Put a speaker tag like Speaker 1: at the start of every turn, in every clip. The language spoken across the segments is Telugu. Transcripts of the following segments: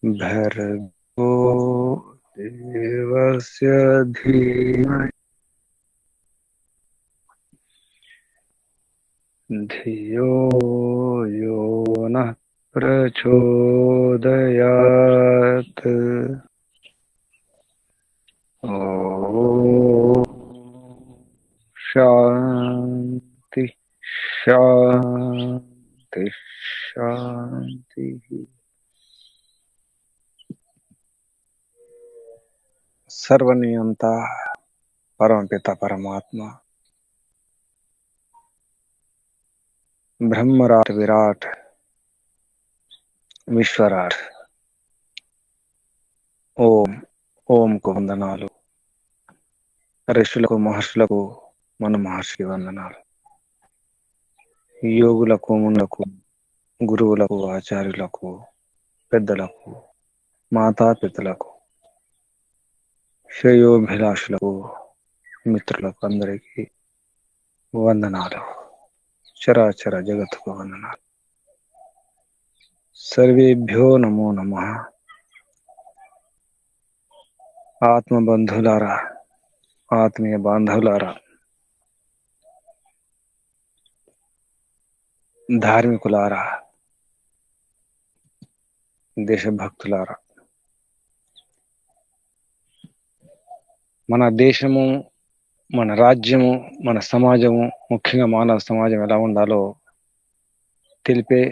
Speaker 1: भर्गो देवस्य धीमहि धियो यो नः प्रचोदयात्। ओम शांति शांति शांति। सर्वनियंता परमपिता परमात्मा ब्रह्मराट विराट विश्वराट ఓం ఓంకు వందనాలు. ఋషులకు మహర్షులకు మన మహర్షి వందనాలు. యోగులకు మునులకు గురువులకు ఆచార్యులకు పెద్దలకు మాతాపితలకు శ్రేయోభిలాషులకు మిత్రులకు అందరికీ వందనాలు. చరాచర జగత్తుకు వందనాలు. సర్వేభ్యో నమో నమః. ఆత్మబంధులారా, ఆత్మీయ బాంధవులారా, ధార్మికులారా, దేశభక్తులారా, మన దేశము, మన రాజ్యము, మన సమాజము, ముఖ్యంగా మానవ సమాజం ఎలా ఉండాలో తెలిపే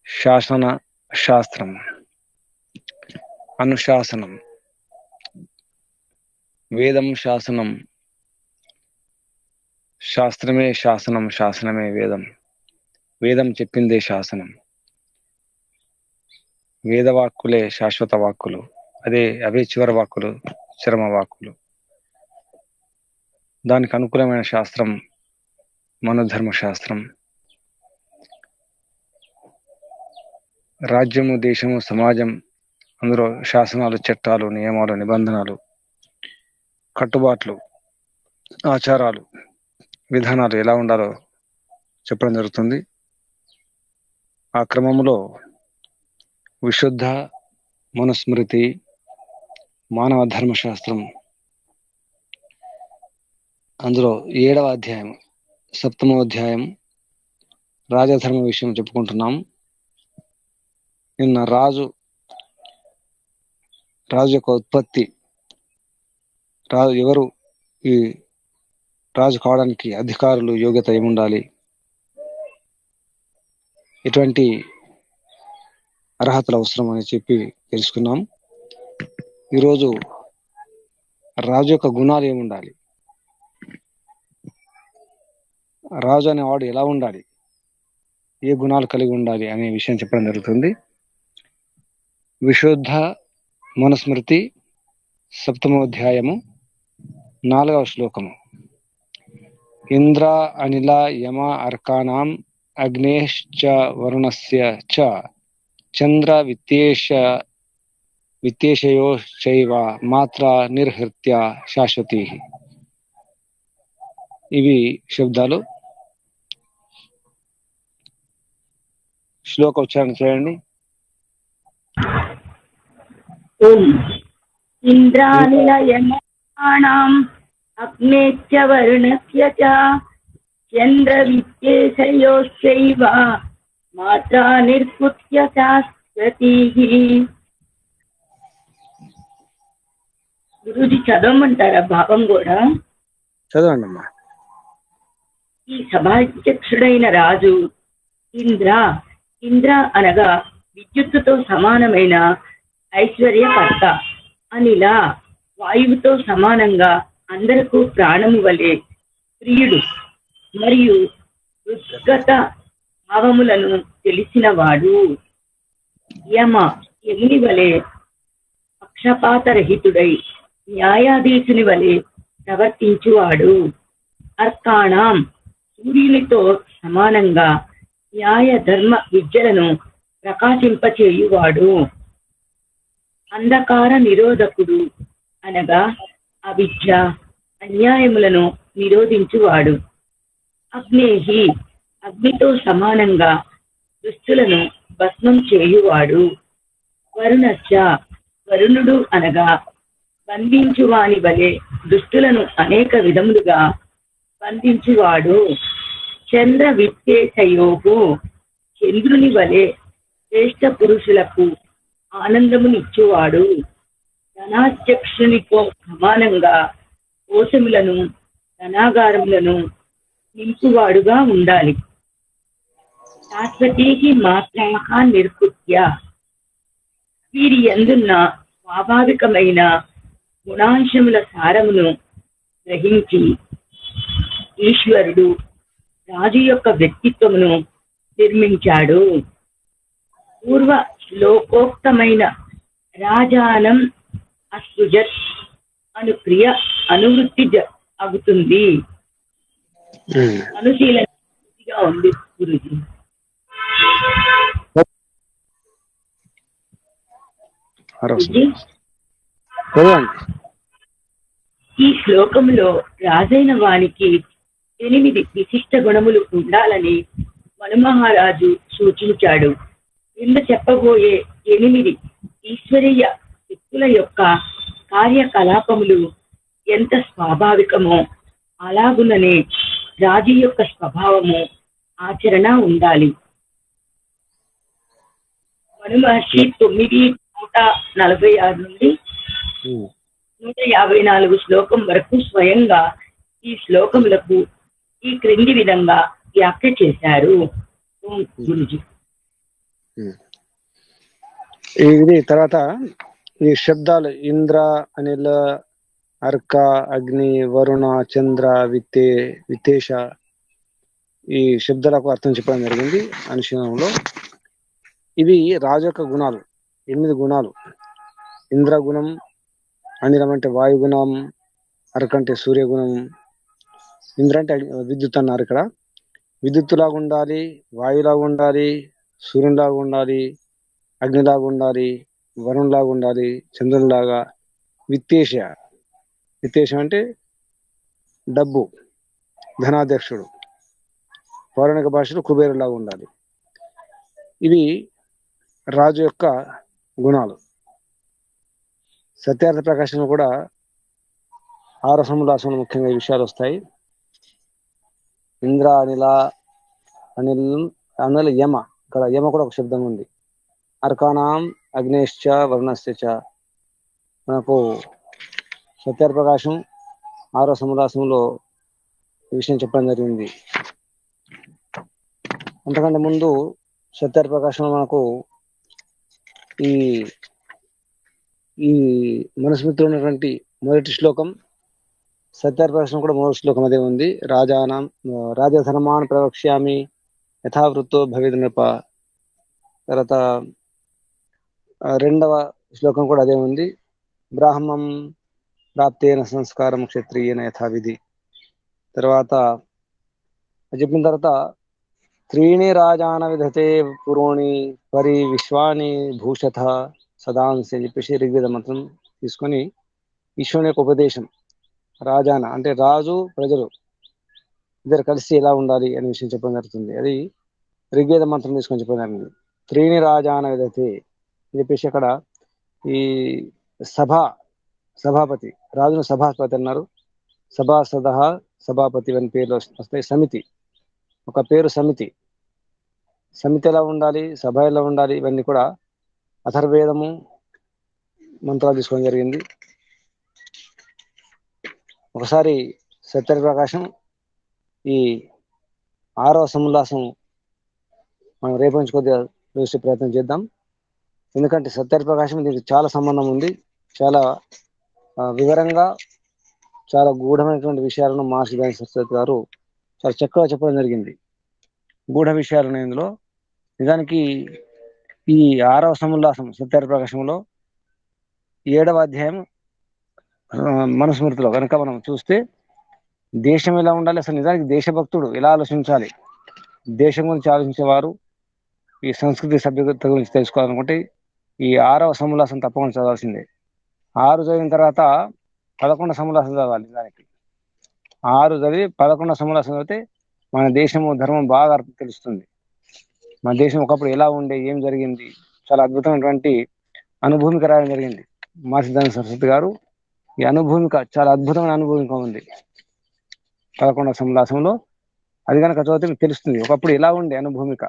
Speaker 1: శాసన శాస్త్రం, అనుశాసనం. వేదం శాసనం, శాస్త్రమే శాసనం, శాసనమే వేదం. వేదం చెప్పిందే శాసనం. వేదవాక్కులే శాశ్వత వాక్కులు. అవే చివరి వాక్కులు, చరమ వాక్కులు. దానికి అనుకూలమైన శాస్త్రం మనోధర్మ శాస్త్రం. రాజ్యము, దేశము, సమాజం, అందులో శాసనాలు, చట్టాలు, నియమాలు, నిబంధనలు, కట్టుబాట్లు, ఆచారాలు, విధానాలు ఎలా ఉండాలో చెప్పడం జరుగుతుంది. ఆ క్రమంలో విశుద్ధ మనుస్మృతి, మానవ ధర్మశాస్త్రం, అందులో 7వ అధ్యాయం, 7వ అధ్యాయం రాజధర్మ విషయం చెప్పుకుంటున్నాం. నిన్న రాజు యొక్క ఉత్పత్తి, రాజు ఎవరు, ఈ రాజు కావడానికి అధికారులు, యోగ్యత ఏముండాలి, ఎటువంటి అర్హతలు అవసరం అని చెప్పి తెలుసుకున్నాం. ఈరోజు రాజు యొక్క గుణాలు ఏముండాలి, రాజు అనేవాడు ఎలా ఉండాలి, ఏ గుణాలు కలిగి ఉండాలి అనే విషయం చెప్పడం జరుగుతుంది. విశుద్ధ మనుస్మృతి 7వ అధ్యాయము 4వ శ్లోకము. ఇంద్ర అనిల యమ అర్కానాం అగ్నేశ్చ వరుణస్య చ చంద్ర విత్తేషయోశ్చైవ మాత్ర నిర్హృత్య శాశ్వతి. ఇవి శబ్దాలు. శ్లోక ఉచ్చారణ చేయండి.
Speaker 2: ఇంద్రానిల యమానాం అగ్నేశ్చ వరుణస్య చ చంద్ర విత్తేషయోశ్చైవ మాత్రా నిర్హృత్య శాశ్వతి. గురూజీ చదవమంటారా భావం కూడా?
Speaker 1: చదవండి అమ్మా.
Speaker 2: ఈ సభాధ్యక్షుడైన రాజు ఇంద్ర అనగా విద్యుత్తుతో సమానమైన ఐశ్వర్యకర్త. అనిల వాయువుతో సమానంగా అందరకు ప్రాణము వలె ప్రియుడు మరియు ఉద్గత భావములను తెలిసినవాడు. యముని వలె పక్షపాతరహితుడై న్యాయాధీశుని వలె ప్రవర్తించువాడు. అర్కాణం సూర్యునితో సమానంగా న్యాయ ధర్మ విద్యలను ప్రకాశింపచేయువాడు. అంధకార నిరోధకుడు అనగా అవిద్య, అన్యాయములను నిరోధించువాడు. అగ్నేహి అగ్నితో సమానంగా దుష్టులను భస్మం చేయువాడు. వరుణశ్చ వరుణుడు అనగా బంధించువాని వలె దుష్టులను అనేక విధములుగా బంధించువాడు. చంద్ర విత్తేశయోగు చంద్రుని వలె శ్రేష్ఠ పురుషులకు ఆనందమునిచ్చువాడు. ధనాధ్యక్షునితో సమానంగా కోశములను ధనాగారములను నింపువాడుగా ఉండాలి. శాశ్వతీకి మాత్రాహ నిర్కృత్య వీరి యందున్న స్వాభావికమైన గుణాంశముల సారమును గ్రహించి ఈశ్వరుడు రాజు యొక్క వ్యక్తిత్వమును నిర్మించాడు. పూర్వ శ్లోకోక్తమైన రాజానం అసృజత్ అను క్రియ అనువృత్తి అవుతుంది. అనుశీలనగా ఉంది గురుజీ. ఈ శ్లోకంలో రాజైన వానికి 8 విశిష్ట గుణములు ఉండాలని మనుమహారాజు సూచించాడు. క్రింద చెప్పబోయే 8 ఈశ్వరీయ శక్తుల యొక్క కార్యకలాపములు ఎంత స్వాభావికమో అలాగుననే రాజు యొక్క స్వభావము ఆచరణ ఉండాలి. మనుమహర్షి 9:146 నుండి 154 శ్లోకం వరకు స్వయంగా ఈ శ్లోకములకు ఈ క్రింది విధంగా వ్యాఖ్య చేశారు. గురుజీ
Speaker 1: ఇది తర్వాత ఈ శబ్దాలు ఇంద్ర, అనిల, అర్క, అగ్ని, వరుణ, చంద్ర, విత్తేష ఈ శబ్దాలకు అర్థం చెప్పడం జరిగింది అనుశీలనంలో. ఇవి రాజు యొక్క గుణాలు, 8 గుణాలు. ఇంద్ర గుణం, అనిలం అంటే వాయుగుణం, అర్క అంటే సూర్యగుణం, ఇంద్ర అంటే విద్యుత్ అన్నారు ఇక్కడ. విద్యుత్తులాగా ఉండాలి, వాయులాగా ఉండాలి, సూర్యునిలాగా ఉండాలి, అగ్నిలాగా ఉండాలి, వరుణ్లాగా ఉండాలి, చంద్రునిలాగా. విత్తేషం అంటే డబ్బు, ధనాధ్యక్షుడు, పౌరాణిక భాషలో కుబేరులాగా ఉండాలి. ఇవి రాజు యొక్క గుణాలు. సత్యార్థ ప్రకాశంలో కూడా 6వ సముదాసంలో ముఖ్యంగా ఈ విషయాలు వస్తాయి. ఇంద్ర, అనిల యమ, ఇక్కడ యమ కూడా ఒక శబ్దం ఉంది. అర్కానాం అగ్నేశ్చ వరుణశ్చ. మనకు సత్యార్థ ప్రకాశం 6వ సముదాసంలో ఈ విషయం చెప్పడం జరిగింది. అంతకంటే ముందు సత్యార్థ ప్రకాశంలో మనకు ఈ ఈ మనుస్మృతిలో ఉన్నటువంటి మొదటి శ్లోకం, సత్యార్థ ప్రకాశం కూడా మొదటి శ్లోకం అదే ఉంది. రాజధర్మాన్ ప్రవక్ష్యామి యథావృత్తో భవేద్ నృప. తర్వాత 2వ శ్లోకం కూడా అదే ఉంది. బ్రాహ్మం ప్రాప్తేన సంస్కారం క్షత్రియేన యథావిధి. తర్వాత చెప్పిన తర్వాత 3 రాజాన విధతే పురోణి పరి విశ్వాని భూషథ సదాంశ అని చెప్పేసి ఋగ్వేద మంత్రం తీసుకొని ఈశ్వరుని యొక్క ఉపదేశం. రాజాన అంటే రాజు, ప్రజలు ఇద్దరు కలిసి ఎలా ఉండాలి అనే విషయం చెప్పడం జరుగుతుంది. అది ఋగ్వేద మంత్రం తీసుకొని చెప్పడం జరిగింది. 3 రాజాన విధతే అని చెప్పేసి అక్కడ ఈ సభాపతి, రాజును సభాపతి అన్నారు. సభాసద, సభాపతి అని పేర్లు వస్తాయి. సమితి, ఒక పేరు సమితి. సమితి ఎలా ఉండాలి, సభ ఎలా ఉండాలి, ఇవన్నీ కూడా అథర్వేదము మంత్రాలు తీసుకోవడం జరిగింది. ఒకసారి సత్యార్థ ప్రకాశం ఈ 6వ సముల్లాసం మనం రేపు నుంచి కొద్దిగా చూసే ప్రయత్నం చేద్దాం. ఎందుకంటే సత్యార్థ ప్రకాశం దీనికి చాలా సంబంధం ఉంది. చాలా వివరంగా, చాలా గూఢమైనటువంటి విషయాలను మహర్షి దయానంద సరస్వతి గారు చాలా చక్కగా చెప్పడం జరిగింది. గూఢ విషయాలు ఉన్నాయి ఇందులో. నిజానికి ఈ 6వ సముల్లాసం సత్యార్థ ప్రకాశంలో 7వ అధ్యాయం మనుస్మృతిలో కనుక మనం చూస్తే దేశం ఎలా ఉండాలి, అసలు నిజానికి దేశభక్తుడు ఎలా ఆలోచించాలి, దేశం గురించి ఆలోచించేవారు ఈ సంస్కృతి సభ్యత గురించి తెలుసుకోవాలనుకుంటే ఈ 6వ సముల్లాసం తప్పకుండా చదవాల్సిందే. 6 చదివిన తర్వాత 11వ సముల్లాసం చదవాలి. నిజానికి 6 చదివి 11వ సముల్లాసం చదివితే మన దేశము ధర్మం బాగా తెలుస్తుంది. మన దేశం ఒకప్పుడు ఎలా ఉండే, ఏం జరిగింది, చాలా అద్భుతమైనటువంటి అనుభూమిక రాయడం జరిగింది. మహర్షి సరస్వతి గారు ఈ అనుభూమిక చాలా అద్భుతమైన అనుభూమిక ఉంది 11వ సమాసంలో. అది కనుక చదివితే మీకు తెలుస్తుంది ఒకప్పుడు ఎలా ఉండే అనుభూమిక,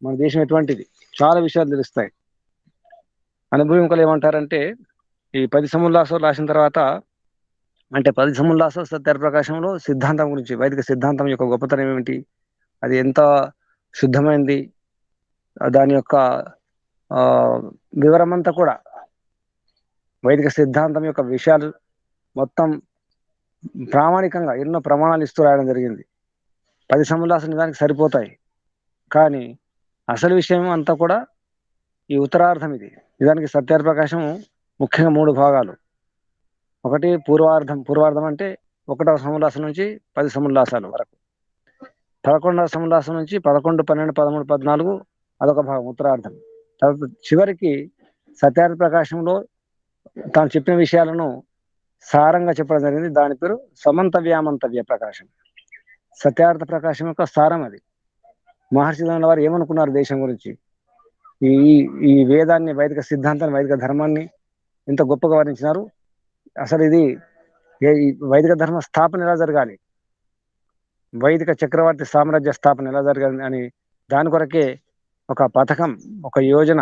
Speaker 1: మన దేశం ఎటువంటిది, చాలా విషయాలు తెలుస్తాయి. అనుభూమికలు ఏమంటారంటే ఈ 10 సముల్లాసాలు రాసిన తర్వాత, అంటే 10 సముల్లాసాలు సత్యప్రకాశంలో సిద్ధాంతం గురించి, వైదిక సిద్ధాంతం యొక్క గొప్పతనం ఏమిటి, అది ఎంత శుద్ధమైంది, దాని యొక్క వివరమంతా కూడా, వైదిక సిద్ధాంతం యొక్క విషయాలు మొత్తం ప్రామాణికంగా ఎన్నో ప్రమాణాలు ఇస్తూ రాయడం జరిగింది. 10 సముల్లాసాలు నిజానికి సరిపోతాయి, కానీ అసలు విషయం అంతా కూడా ఈ ఉత్తరార్థం. ఇది నిజానికి సత్యప్రకాశం ముఖ్యంగా 3 భాగాలు. ఒకటి పూర్వార్థం. పూర్వార్థం అంటే 1వ సముల్లాసం నుంచి 10 సముల్లాసాల వరకు. 11వ సముల్లాసం నుంచి 11, 12, 13, 14 అదొక భాగం ఉత్తరార్థం. తర్వాత చివరికి సత్యప్రకాశంలో తాను చెప్పిన విషయాలను సారంగా చెప్పడం జరిగింది. దాని పేరు సమంతవ్యామంతవ్య ప్రకాశం. సత్యార్థ ప్రకాశం యొక్క సారం అది. మహర్షి వారు ఏమనుకున్నారు దేశం గురించి, ఈ ఈ వేదాన్ని, వైదిక సిద్ధాంతాన్ని, వైదిక ధర్మాన్ని ఎంత గొప్పగా వర్ణించినారు. అసలు ఇది ఈ వైదిక ధర్మ స్థాపన ఎలా జరగాలి, వైదిక చక్రవర్తి సామ్రాజ్య స్థాపన ఎలా జరగాలి అని దాని కొరకే ఒక పథకం, ఒక యోజన,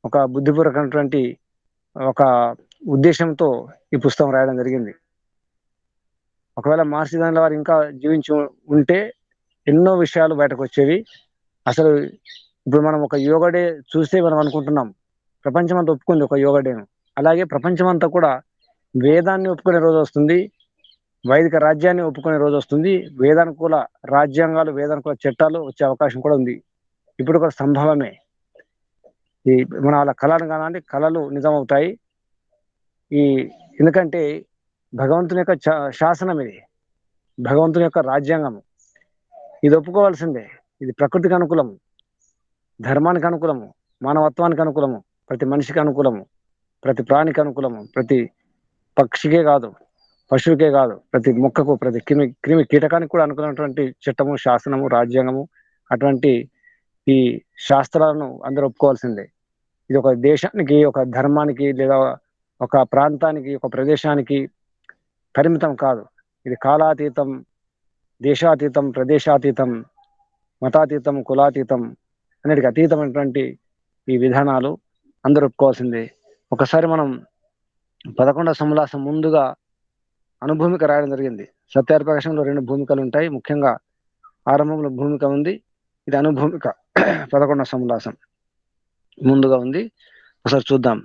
Speaker 1: ఒక బుద్ధిపూర్వకమైనటువంటి ఒక ఉద్దేశంతో ఈ పుస్తకం రాయడం జరిగింది. ఒకవేళ మహర్షి వారు ఇంకా జీవించి ఉంటే ఎన్నో విషయాలు బయటకు వచ్చేవి. అసలు ఇప్పుడు మనం ఒక యోగా డే చూస్తే మనం అనుకుంటున్నాం ప్రపంచం అంతా ఒప్పుకుంది ఒక యోగా డేను. అలాగే ప్రపంచం అంతా కూడా వేదాన్ని ఒప్పుకునే రోజు వస్తుంది, వైదిక రాజ్యాన్ని ఒప్పుకునే రోజు వస్తుంది, వేదానుకూల రాజ్యాంగాలు, వేదానుకూల చట్టాలు వచ్చే అవకాశం కూడా ఉంది. ఇప్పుడు కూడా సంభవమే. ఈ మన వాళ్ళ కళను కానండి, కళలు నిజమవుతాయి. ఈ ఎందుకంటే భగవంతుని యొక్క శాసనం ఇది, భగవంతుని యొక్క రాజ్యాంగము. ఇది ఒప్పుకోవాల్సిందే. ఇది ప్రకృతికి అనుకూలము, ధర్మానికి అనుకూలము, మానవత్వానికి అనుకూలము, ప్రతి మనిషికి అనుకూలము, ప్రతి ప్రాణికి అనుకూలము, ప్రతి పక్షికే కాదు, పశువుకే కాదు, ప్రతి మొక్కకు, ప్రతి క్రిమి కీటకానికి కూడా అనుకున్నటువంటి చట్టము, శాసనము, రాజ్యాంగము. అటువంటి ఈ శాస్త్రాలను అందరూ ఒప్పుకోవాల్సిందే. ఇది ఒక దేశానికి, ఒక ధర్మానికి, లేదా ఒక ప్రాంతానికి, ఒక ప్రదేశానికి పరిమితం కాదు. ఇది కాలాతీతం, దేశాతీతం, ప్రదేశాతీతం, మతాతీతం, కులాతీతం, అన్నిటికీ అతీతమైనటువంటి ఈ విధానాలు అందరూ ఒప్పుకోవాల్సిందే. ఒకసారి మనం 11వ సముల్లాసం ముందుగా అనుభూమిక రాయడం జరిగింది. సత్యాప్రకాశంలో 2 భూమికలు ఉంటాయి. ముఖ్యంగా ఆరంభంలో భూమిక ఉంది, ఇది అనుభూమిక 11వ సముల్లాసం ముందుగా ఉంది. ఒకసారి చూద్దాం.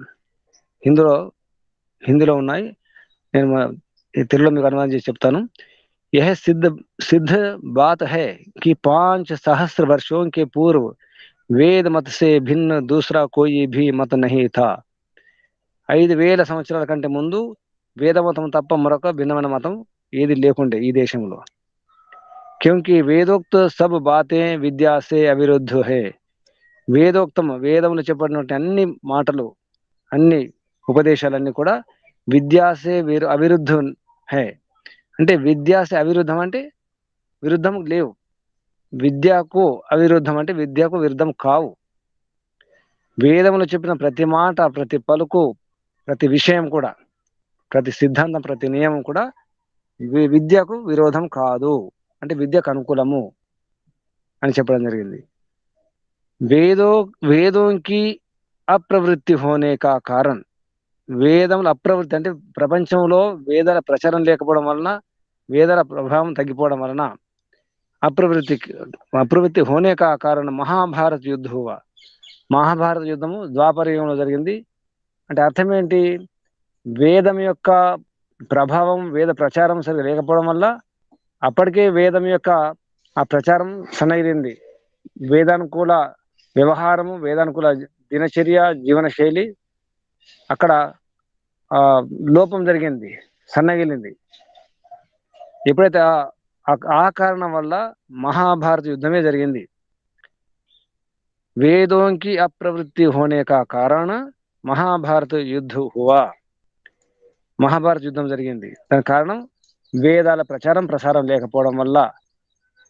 Speaker 1: హిందీలో ఉన్నాయి, నేను తెలుగులో మీకు అనువాదం చేసి చెప్తాను. यह सिद्ध बात है कि 5 सहस्र वर्षों के पूर्व वेद मत से भिन्न दूसरा कोई भी मत नहीं था. 5,000 సంవత్సరాల కంటే ముందు వేదమతం తప్ప మరొక భిన్నమైన మతం ఏది లేకుండే ఈ దేశంలో. क्योंकि वेदोक्त सब बातें विद्या से अविरुद्ध है. వేదోక్తం, వేదములు చెప్పబడినటువంటి అన్ని మాటలు, అన్ని ఉపదేశాలన్నీ కూడా విద్యాసే అవిరుద్ధ హే. అంటే విద్యాసే అవిరుద్ధం అంటే విరుద్ధం లేవు, విద్యకు అవిరుద్ధం అంటే విద్యకు విరుద్ధం కావు. వేదములు చెప్పిన ప్రతి మాట, ప్రతి పలుకు, ప్రతి విషయం కూడా, ప్రతి సిద్ధాంతం, ప్రతి నియమం కూడా విద్యకు విరోధం కాదు, అంటే విద్యకు అనుకూలము అని చెప్పడం జరిగింది. వేదోంకి అప్రవృత్తి హోనే కా కారణం, వేదముల అప్రవృత్తి అంటే ప్రపంచంలో వేదాల ప్రచారం లేకపోవడం వలన, వేదాల ప్రభావం తగ్గిపోవడం వలన అప్రవృత్తి హోనే కా కారణం మహాభారత యుద్ధ హువా. మహాభారత యుద్ధము ద్వాపర యుగంలో జరిగింది. అంటే అర్థం ఏంటి, వేదం యొక్క ప్రభావం, వేద ప్రచారం సరిగా లేకపోవడం వల్ల అప్పటికే వేదం యొక్క ఆ ప్రచారం సన్నగిరింది. వేదానుకూల వ్యవహారము, వేదానుకూల దినచర్య, జీవన శైలి అక్కడ లోపం జరిగింది, సన్నగిలింది. ఎప్పుడైతే ఆ కారణం వల్ల మహాభారత యుద్ధమే జరిగింది. వేదోంకి అప్రవృత్తి హోనే కా కారణ మహాభారత యుద్ధ హువా. మహాభారత యుద్ధం జరిగింది, దానికి కారణం వేదాల ప్రసారం లేకపోవడం వల్ల,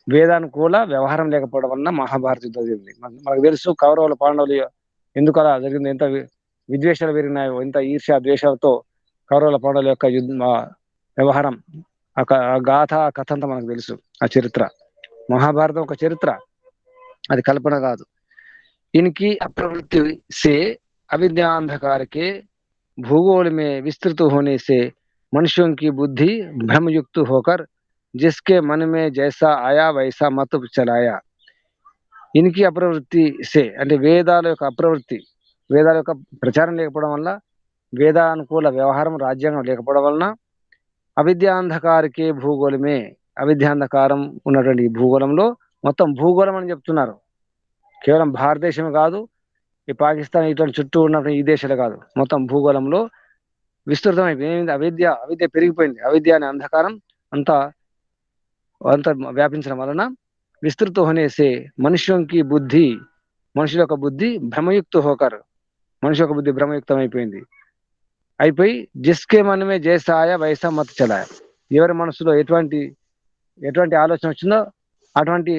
Speaker 1: వేదానుకూల వ్యవహారం లేకపోవడం వల్ల మహాభారత యుద్ధం జరిగింది. మనకు తెలుసు కౌరవులు, పాండవులు ఎందుకు అలా జరిగింది, ఎంత విద్వేషాలు పెరిగినాయో, ఎంత ఈర్ష్య ద్వేషాలతో కౌరవుల పాండవుల యొక్క వ్యవహారం, ఆ గాథ ఆ కథ అంతా మనకు తెలుసు. ఆ చరిత్ర, మహాభారతం ఒక చరిత్ర, అది కల్పన కాదు. इनकी अप्रवृत्ति से अविद्या अंधकार के भूगोल में विस्तृत होने से मनुष्यों की बुद्धि भ्रमयुक्त होकर जिसके मन में जैसा आया वैसा मत चलाया. ఇన్కి అప్రవృత్తి సే అంటే వేదాల యొక్క అప్రవృత్తి, వేదాల యొక్క ప్రచారం లేకపోవడం వల్ల, వేదానుకూల వ్యవహారం రాజ్యాంగం లేకపోవడం వలన, అవిద్యాంధకారకే భూగోళమే, అవిద్యాంధకారం ఉన్నటువంటి ఈ భూగోళంలో, మొత్తం భూగోళం అని చెప్తున్నారు, కేవలం భారతదేశం కాదు, ఈ పాకిస్తాన్ ఇటువంటి చుట్టూ ఉన్నటువంటి ఈ దేశాలు కాదు, మొత్తం భూగోళంలో విస్తృతమైపోయింది. అవిద్య అవిద్య పెరిగిపోయింది. అవిద్య అనే అంధకారం అంతా అంత వ్యాపించడం వలన విస్తృత హోనేసే మనుష్యుకి బుద్ధి, మనుషుల యొక్క బుద్ధి భ్రమయుక్త హోకర్, మనిషి యొక్క బుద్ధి భ్రమయుక్తం అయిపోయి జిస్కే మనమే జైసాయ వైసా మత్ చలాయ, ఎవరి మనసులో ఎటువంటి ఎటువంటి ఆలోచన వచ్చిందో అటువంటి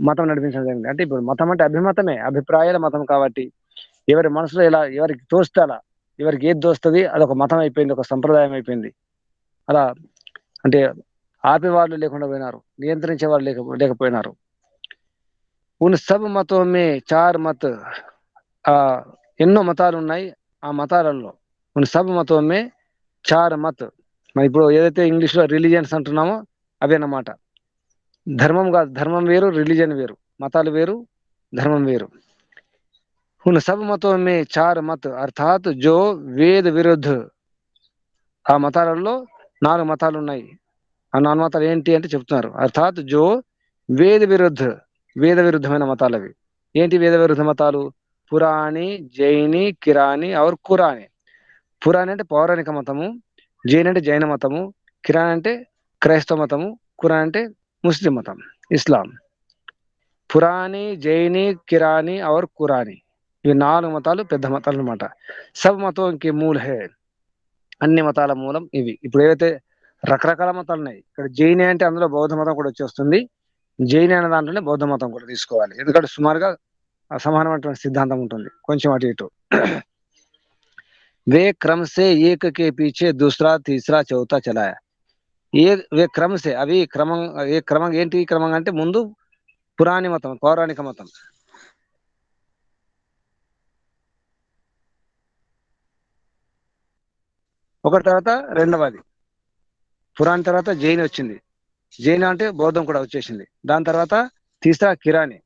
Speaker 1: మతం నడిపించడం జరిగింది. అంటే ఇప్పుడు మతం అంటే అభిమతమే, అభిప్రాయాల మతం కాబట్టి ఎవరి మనసులో ఎలా ఎవరికి తోస్తే అలా, ఎవరికి ఏది తోస్తుంది అదొక మతం అయిపోయింది, ఒక సంప్రదాయం అయిపోయింది. అలా అంటే ఆపేవాళ్ళు లేకుండా పోయినారు, నియంత్రించే వాళ్ళు లేకపోయినారు. ఉన్ సబ్ మతో మే చార్ మత్, ఆ ఎన్నో మతాలు ఉన్నాయి, ఆ మతాలలో ఉన్ సబ్ మతో మే చార్ మత్, మరి ఇప్పుడు ఏదైతే ఇంగ్లీష్ లో రిలీజియన్స్ అంటున్నామో అవేనమాట. ధర్మం కాదు, ధర్మం వేరు, రిలీజన్ వేరు, మతాలు వేరు, ధర్మం వేరు. ఉన్ సబ్ మతో మే చార్ మత్ అర్థాత్ జో వేద విరుద్ధ, ఆ మతాలలో 4 మతాలు ఉన్నాయి. ఆ 4 మతాలు ఏంటి అంటే చెప్తున్నారు. అర్థాత్ జో వేద విరుద్ధ, వేద విరుద్ధమైన మతాలు అవి. ఏంటి వేద విరుద్ధ మతాలు? పురాణి, జైని, కిరాని ఔర్ కురాని. పురాణి అంటే పౌరాణిక మతము, జైన్ అంటే జైన మతము, కిరాన్ అంటే క్రైస్తవ మతము, కురాన్ అంటే ముస్లిం మతం, ఇస్లాం. పురాణి, జైని, కిరాని ఔర్ కురాని, ఇవి 4 మతాలు పెద్ద మతాలు అనమాట. సబ్ మతంకి మూల హే, అన్ని మతాల మూలం ఇవి. ఇప్పుడు ఏదైతే రకరకాల మతాలు ఉన్నాయి, ఇక్కడ జైని అంటే అందులో బౌద్ధ మతం కూడా వచ్చేస్తుంది. జైని అనే దాంట్లోనే బౌద్ధ మతం కూడా తీసుకోవాలి, ఎందుకంటే సుమారుగా సమానమైనటువంటి సిద్ధాంతం ఉంటుంది, కొంచెం అటు ఇటు. వే క్రమ్ సే ఏక్ కే పీछे दूसरा तीसरा चौथा चलाया. వే క్రమ్ సే, అవి క్రమం, ఏ క్రమం ఏంటి క్రమం అంటే ముందు పురాణి మతం, పౌరాణిక మతం, ఒక తర్వాత రెండవది పురాణి, తర్వాత జైన్ వచ్చింది, జైన్ అంటే బౌద్ధం కూడా వచ్చేసింది, దాని తర్వాత తీసరా కిరాని,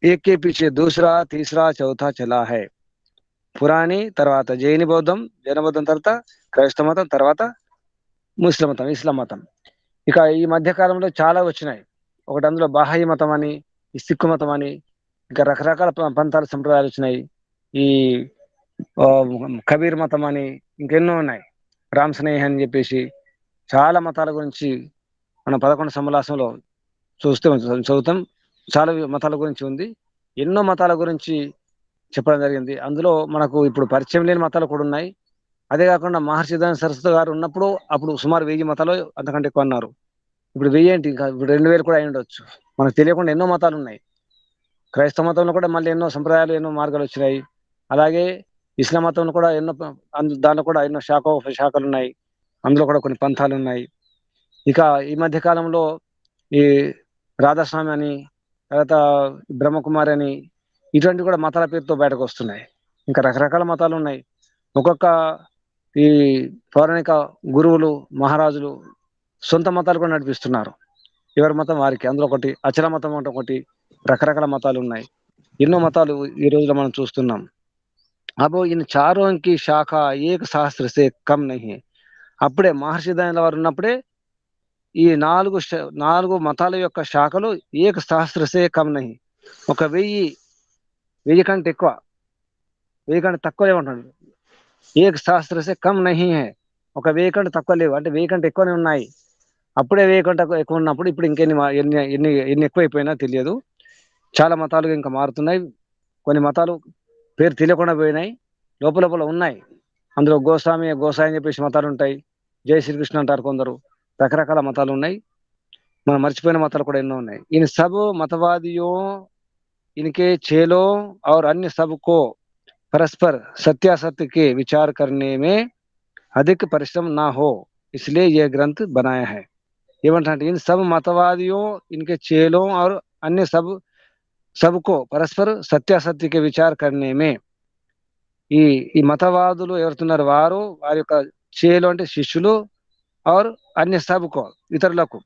Speaker 1: एक के पीछे दूसरा तीसरा चौथा चला है. పురాణి తర్వాత జైని బౌద్ధం, జైన బౌద్ధం తర్వాత క్రైస్తవ మతం, తర్వాత ముస్లిం మతం, ఇస్లాం మతం. ఇక ఈ మధ్య కాలంలో చాలా వచ్చినాయి. ఒకటి అందులో బాహాయి మతం అని, ఈ సిక్కు మతం అని, ఇంకా రకరకాల పంతాల సంప్రదాయాలు వచ్చినాయి. ఈ కబీర్ మతం అని, ఇంకెన్నో ఉన్నాయి. రామ్ స్నేహ్ అని చెప్పేసి చాలా మతాల గురించి మనం 11 సమలాసంలో చదువుతాం. చాలా మతాల గురించి ఉంది, ఎన్నో మతాల గురించి చెప్పడం జరిగింది. అందులో మనకు ఇప్పుడు పరిచయం లేని మతాలు కూడా ఉన్నాయి. అదే కాకుండా మహర్షి దయానంద సరస్వతి గారు ఉన్నప్పుడు అప్పుడు సుమారు 1000 మతాలు అంతకంటే ఎక్కువ అన్నారు. ఇప్పుడు 1000 ఏంటి, ఇంకా ఇప్పుడు 2000 కూడా అయి ఉండొచ్చు, మనకు తెలియకుండా ఎన్నో మతాలు ఉన్నాయి. క్రైస్తవ మతంలో కూడా మళ్ళీ ఎన్నో సంప్రదాయాలు, ఎన్నో మార్గాలు వచ్చినాయి. అలాగే ఇస్లాం మతంలో కూడా ఎన్నో, దాంట్లో కూడా ఎన్నో శాఖలు ఉన్నాయి, అందులో కూడా కొన్ని పంథాలు ఉన్నాయి. ఇక ఈ మధ్య కాలంలో ఈ రాధాస్వామి అని, తర్వాత బ్రహ్మకుమారి అని, ఇటువంటి కూడా మతాల పేరుతో బయటకు వస్తున్నాయి. ఇంకా రకరకాల మతాలు ఉన్నాయి. ఒక్కొక్క ఈ పౌరాణిక గురువులు, మహారాజులు సొంత మతాలు కూడా నడిపిస్తున్నారు, ఎవరి మతం వారికి. అందులో ఒకటి అచల మతం అంటే ఒకటి, రకరకాల మతాలు ఉన్నాయి, ఎన్నో మతాలు ఈ రోజులో మనం చూస్తున్నాం. అబో ఇన్ చారోं की शाखा एक सहस्त्र से कम नहीं है. అప్పుడే మహర్షి దయానంద వారు ఉన్నప్పుడే ఈ 4 మతాల యొక్క శాఖలు ఏక సహస్ర సే కమ్ నహి, ఒక 1000 కంటే ఎక్కువ, 1000 కంటే తక్కువ లేవంటాడు. ఏక సహస్ర సే కమ్ నహి హే, ఒక 1000 కంటే తక్కువ లేవు, అంటే 1000 కంటే ఎక్కువనే ఉన్నాయి. అప్పుడే 1000 కంటే ఎక్కువ ఉన్నప్పుడు ఇప్పుడు ఇంకెన్ని ఎన్ని ఎన్ని ఎన్ని ఎక్కువైపోయినా తెలియదు. చాలా మతాలు ఇంకా మారుతున్నాయి. కొన్ని మతాలు పేరు తెలియకుండా పోయినాయి, లోపల ఉన్నాయి. అందులో గోసాయి అని చెప్పేసి మతాలు ఉంటాయి, జై శ్రీకృష్ణ అంటారు కొందరు, రకరకాల మతాలు ఉన్నాయి. మనం మర్చిపోయిన మతాలు కూడా ఎన్నో ఉన్నాయి. ఇన్ సబ్ మతవాదియో इनके चेलों और अन्य सबको परस्पर सत्यासत्य के विचार करने में अधिक परिश्रम ना हो, इसलिए यह ग्रंथ बनाया है। ఏమంటే इन सब मतवादियों, इनके चेलों और अन्य सबको परस्पर सत्यासत्य के विचार करने में ఈ ఈ మతవాదులు ఎవరుతున్నారు వారు వారి యొక్క చేలు అంటే శిష్యులు और अन्य सबको ఇతరులకు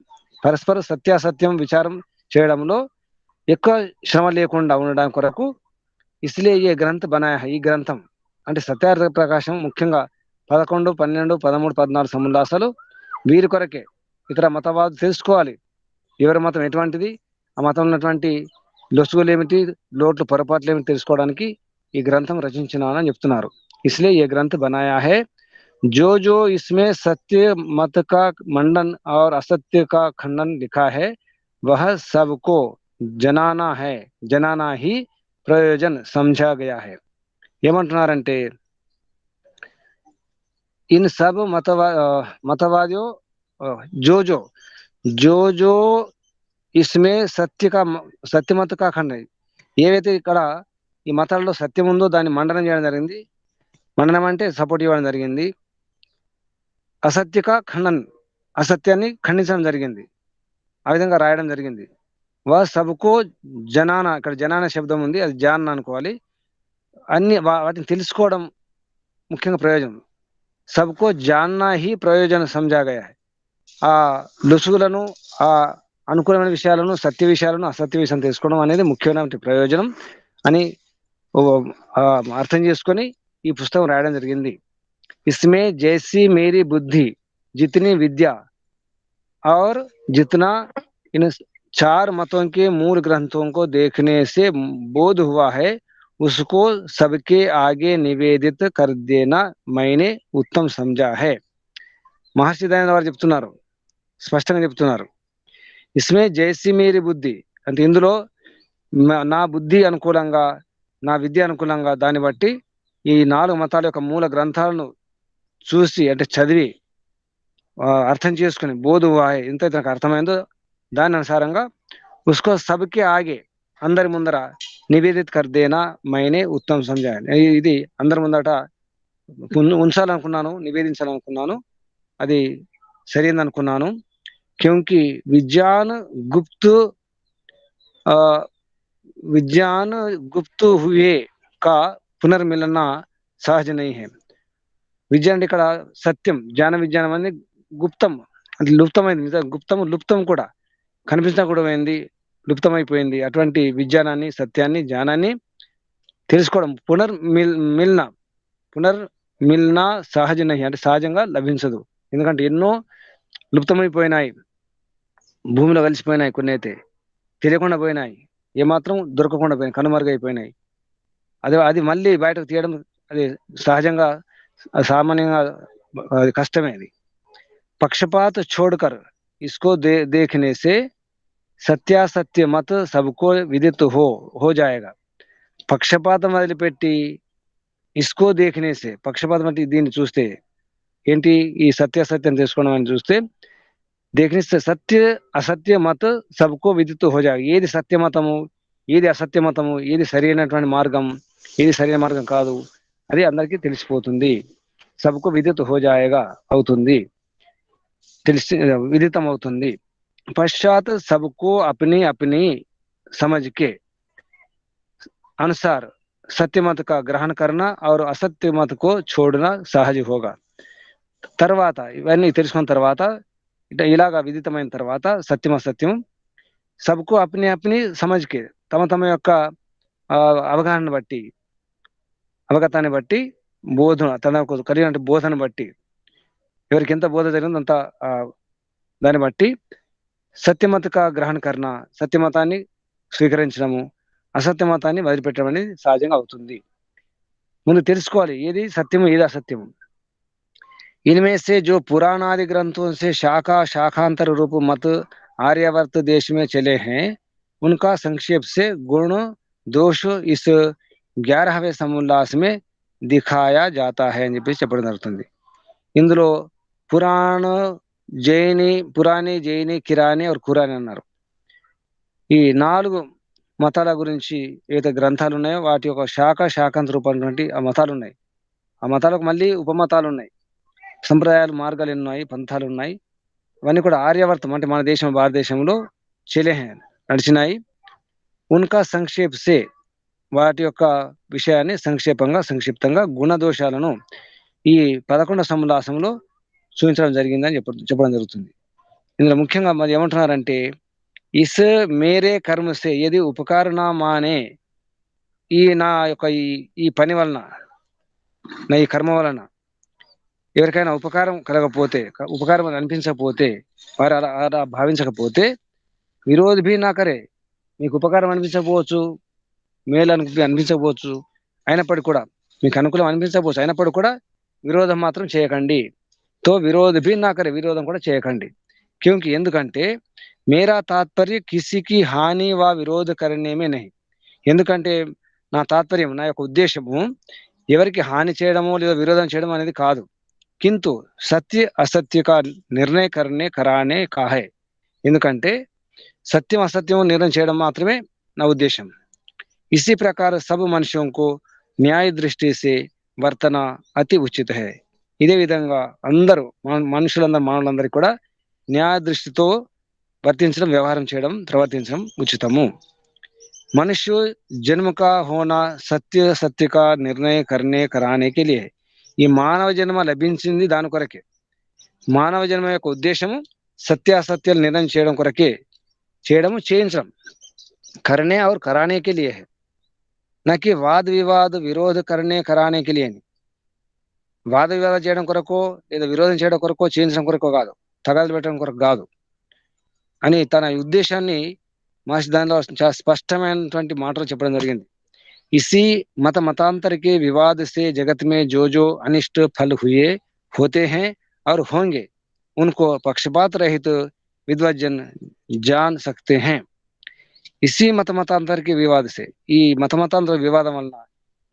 Speaker 1: పరస్పర సత్యాసత్యం విచారం చేయడంలో ఎక్కువ శ్రమ లేకుండా ఉండడం కొరకు ఇస్లే ఈ గ్రంథ బనాయా హై, ఈ గ్రంథం అంటే సత్యార్థ ప్రకాశం ముఖ్యంగా 11, 12, 13, 14 సముల్లాసాలు వీరి కొరకే. ఇతర మతవాదులు తెలుసుకోవాలి ఎవరి మతం ఎటువంటిది, ఆ మతం ఉన్నటువంటి లొసుగులు ఏమిటి, లోట్లు పొరపాట్లు ఏమిటి తెలుసుకోవడానికి ఈ గ్రంథం రచించినానని చెప్తున్నారు. ఇస్లే ఈ గ్రంథ బనాయా హై, जो जो इसमें सत्य मत का मंडन और असत्य का खंडन लिखा है वह सबको जनाना ही प्रयोजन समझा गया है. ఏమంటున్నారంటే इन सब मतवादियों जो जो जो जो इसमें సత్యమత కా ఖండన, ఏవైతే ఇక్కడ ఈ మతాల్లో సత్యం ఉందో దాన్ని మండనం చేయడం జరిగింది. మండనం అంటే సపోర్ట్ ఇవ్వడం జరిగింది. అసత్యక ఖండన్, అసత్యాన్ని ఖండించడం జరిగింది, ఆ విధంగా రాయడం జరిగింది. సబ్కో జనాన, ఇక్కడ జనాన శబ్దం ఉంది, అది జాన్ అనుకోవాలి. అన్ని వాటిని తెలుసుకోవడం ముఖ్యంగా ప్రయోజనం. సబ్కో జాన్నా హీ ప్రయోజనం సమజా గయా హై. ఆ లొసుగులను, ఆ అనుకూలమైన విషయాలను, సత్య విషయాలను, అసత్య విషయం తెలుసుకోవడం అనేది ముఖ్యమైన ప్రయోజనం అని అర్థం చేసుకొని ఈ పుస్తకం రాయడం జరిగింది. इसमें जैसी मेरी बुद्धि जितनी विद्या और जितना इन 4 मतों के मूल ग्रंथों को देखने से बोध हुआ है उसको सबके आगे निवेदित कर देना मैंने उत्तम समझा है. మహర్షి దయానంద వారు చెప్తున్నారు, స్పష్టంగా చెప్తున్నారు. ఇస్మే జైసి మేరీ బుద్ధి అంటే ఇందులో నా బుద్ధి అనుకూలంగా, నా విద్య అనుకూలంగా దాన్ని బట్టి ఈ 4 మతాల యొక్క మూల గ్రంథాలను చూసి అంటే చదివి అర్థం చేసుకుని బోధు ఎంత నాకు అర్థమైందో దాని అనుసారంగా ఉస్కో సబ్కి ఆగే, అందరి ముందర నివేదిత కర్దేనా మైనే ఉత్తమ్ సమజా, ఇది అందరి ముందట ఉంచాలనుకున్నాను, నివేదించాలనుకున్నాను, అది సరైనది అనుకున్నాను. క్యూంకి విజ్ఞాన్ గుప్తు హుయే కా పునర్మిలన సహజ నహీ హై. విద్య అంటే ఇక్కడ సత్యం, జ్ఞాన విజ్ఞానం అనేది గుప్తం అంటే లుప్తమైంది, లుప్తం కూడా కనిపించకూడమైంది, లుప్తమైపోయింది. అటువంటి విజ్ఞానాన్ని, సత్యాన్ని, జ్ఞానాన్ని తెలుసుకోవడం పునర్మిల్న సహజ నహి అంటే సహజంగా లభించదు. ఎందుకంటే ఎన్నో లుప్తమైపోయినాయి, భూమిలో కలిసిపోయినాయి, కొన్ని అయితే తెలియకుండా పోయినాయి, ఏమాత్రం దొరకకుండా పోయినాయి, కనుమరుగైపోయినాయి. అది మళ్ళీ బయటకు తీయడం అది సహజంగా సామాన్యంగా అది కష్టమే. అది పక్షపాత छोड़कर इसको देखने से సత్యాసత్య మత్ సబ్కో విదిత్ హో జాయేగా. పక్షపాతం వదిలిపెట్టి ఇస్కో దేఖనేసే, పక్షపాతం అంటే దీన్ని చూస్తే ఏంటి, ఈ సత్యాసత్యం తెలుసుకోవడం అని చూస్తే దేఖనిస్తే సత్య అసత్య మత్ సబ్కో విదిత్ హో జాయేగా. ఏది సత్యమతము, ఏది అసత్య మతము, ఏది సరైనటువంటి మార్గం, ఏది సరైన మార్గం కాదు, అది అందరికీ తెలిసిపోతుంది. సబ్కో విదిత్ హో జాయేగా అవుతుంది, తెలిసి విదితం అవుతుంది. पश्चात सबको अपनी अपनी समझ के अनुसार सत्य मत का ग्रहण करना और असत्य मत को छोड़ना सहज होगा. తర్వాత ఇవన్నీ తెలుసుకున్న తర్వాత ఇలాగా విదితమైన తర్వాత సత్యం అసత్యం సబ్కు అప్ని అప్ని సమజ్కే తమ తమ యొక్క అవగాహన బట్టి, అవగతాన్ని బట్టి, బోధన తనకు కలిగిన బోధన బట్టి, ఎవరికి ఎంత బోధ జరిగిందో అంత దాన్ని బట్టి సత్యమత కా గ్రహణ కర్ణ, సత్యమతాన్ని స్వీకరించడము, అసత్య మతాన్ని వదిలిపెట్టడం అనేది సహజంగా అవుతుంది. ముందు తెలుసుకోవాలి ఏది సత్యము, ఏది అసత్యము. इनमें से जो पुराणादि ग्रंथों से शाखांतर रूप मत आर्यावर्त देश में चले हैं उनका संक्षेप से गुण दोष इस 11वें समुल्लास में दिखाया जाता है అని చెప్పేసి చెప్పడం జరుగుతుంది. ఇందులో పురాణి, జైని, కిరాని और ఖురాని అన్నారు. ఈ 4 మతాల గురించి ఏదైతే గ్రంథాలు ఉన్నాయో వాటి యొక్క శాఖాంత రూపమైనటువంటి ఆ మతాలు ఉన్నాయి. ఆ మతాలకు మళ్ళీ ఉపమతాలు ఉన్నాయి, సంప్రదాయాలు, మార్గాలు ఉన్నాయి, పంథాలు ఉన్నాయి. అవన్నీ కూడా ఆర్యవర్తం అంటే మన దేశం భారతదేశంలో చెలే నడిచినాయి. ఉన్కా సంక్షేప్ సే వాటి యొక్క విషయాన్ని సంక్షిప్తంగా గుణదోషాలను ఈ 11 సముల్లాసంలో చూపించడం జరిగిందని చెప్పడం జరుగుతుంది. ఇందులో ముఖ్యంగా మరి ఏమంటున్నారంటే, ఇస్ మేరే కర్మసే ఏది ఉపకారణ మానే, ఈ నా యొక్క ఈ పని వలన, నా ఈ కర్మ వలన ఎవరికైనా ఉపకారం కలగపోతే, ఉపకారం అనిపించకపోతే, వారు అలా అలా భావించకపోతే, విరోధ్ భీ నా కరే, మీకు ఉపకారం అనిపించకపోవచ్చు, మేలు అనిపించకపోవచ్చు, అయినప్పటికీ కూడా మీకు అనుకూలం అనిపించకపోవచ్చు, అయినప్పటికీ కూడా విరోధం మాత్రం చేయకండి. తో విరోధ్ భీ నా కరే, విరోధం కూడా చేయకండి. క్యూంకి ఎందుకంటే మేరా తాత్పర్య కిసికి హాని వా విరోధ కరణేమే నహి, ఎందుకంటే నా తాత్పర్యం, నా యొక్క ఉద్దేశము ఎవరికి హాని చేయడమో లేదా విరోధం చేయడం అనేది కాదు. కింతు సత్య అసత్య కా నిర్ణయ కరానే కాహే, ఎందుకంటే సత్యం అసత్యం నిర్ణయం చేయడం మాత్రమే నా ఉద్దేశం. ఇसी प्रकार सब मनुष्यों को न्याय दृष्टि से వర్తన అతి ఉచిత హే, ఇదే విధంగా అందరూ మానవులందరికీ కూడా న్యాయ దృష్టితో వర్తించడం, వ్యవహారం చేయడం, ప్రవర్తించడం ఉచితము. మనుష్య జన్మ కా హోనా సత్య కా నిర్ణయ కరానే కే లియే, ఈ మానవ జన్మ లభించింది దాని కొరకే. మానవ జన్మ యొక్క ఉద్దేశము సత్యాసత్యాలు నిర్ణయం చేయడం కొరకే, చేయించడం. కరణే और कराने के लिए है, నాకి వాద వివాద విరోధ కరానే కే లియే, వాద వివాదం చేయడం కొరకో లేదా విరోధం చేయడం కొరకో చేయించడం కొరకో కాదు, తగాదాలు పెట్టడం కొరకు కాదు అని తన ఉద్దేశాన్ని మహర్షి దానిలో చాలా స్పష్టమైనటువంటి మాటలు చెప్పడం జరిగింది. इसी मतांतर के विवाद से जगत में जो अनिष्ट फल होते हैं और होंगे, उनको पक्षपात रहित विद्वज्जन जान सकते हैं. इसी మతాంతర के विवाद से, ఈ మతాంతర వివాదం వలన,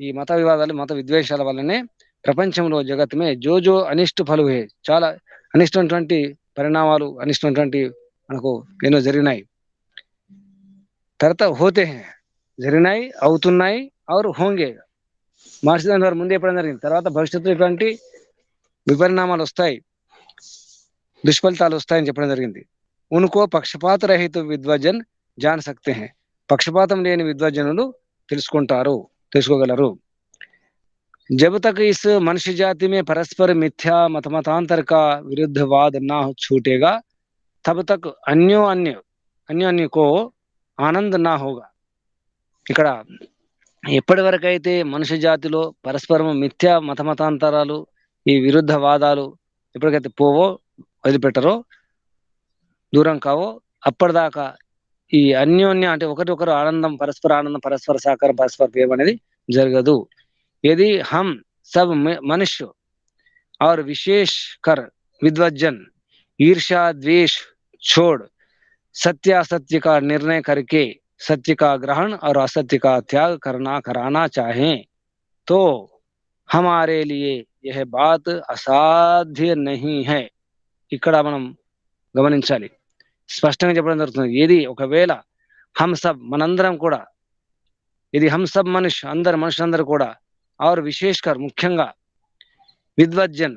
Speaker 1: ఈ మత వివాదాలు, మత విద్వేషాల వల్లనే ప్రపంచంలో జగత్మే జో అనిష్ట ఫలు హే, చాలా అనిష్టమైనటువంటి పరిణామాలు, అనిష్టమైనటువంటి మనకు ఎన్నో జరిగినాయి. తర్వాత హోతే హే, జరిగినాయి, అవుతున్నాయి, ఆరు హోంగే, మహర్షి ద్వారా ముందే చెప్పడం జరిగింది. తర్వాత భవిష్యత్తు ఇటువంటి విపరిణామాలు వస్తాయి, దుష్ఫలితాలు వస్తాయని చెప్పడం జరిగింది. ఉనుకో పక్షపాత రహిత విద్వజన్ జాన్ సక్తే హే, పక్షపాతం లేని విద్వజనులు తెలుసుకోగలరు. जब तक इस मनुष्य जाति में परस्पर मिथ्या मतांतर का विरुद्धवाद ना छूटेगा, तब तक अन्योन्य को ఆనంద్ నా హోగా. ఇక్కడ ఎప్పటి వరకు అయితే మనుష్య జాతిలో పరస్పరం మిథ్యా మతాంతరాలు, ఈ విరుద్ధ వాదాలు ఎప్పటికైతే పోవో, వదిలిపెట్టరో, దూరం కావో, అప్పటిదాకా ఈ అన్యోన్య అంటే ఒకరికొకరు ఆనందం, పరస్పర సహకారం, పరస్పర ప్రేమ అనేది జరగదు. यदि हम सब मनुष्य और विशेष कर विद्वज्जन ईर्ष्या द्वेष छोड़ सत्य असत्य का निर्णय करके सत्य का ग्रहण और असत्य का त्याग कराना चाहें, तो हमारे लिए यह बात असाध्य नहीं है. ఇక్కడ మనం గమనించాలి, స్పష్టంగా చెప్పడం జరుగుతుంది. ఏది ఒకవేళ మనందరం కూడా, ఇది హం సబ్ మనుషులందరూ కూడా, ఆరు విశేషకర్ ముఖ్యంగా విద్వజ్జన్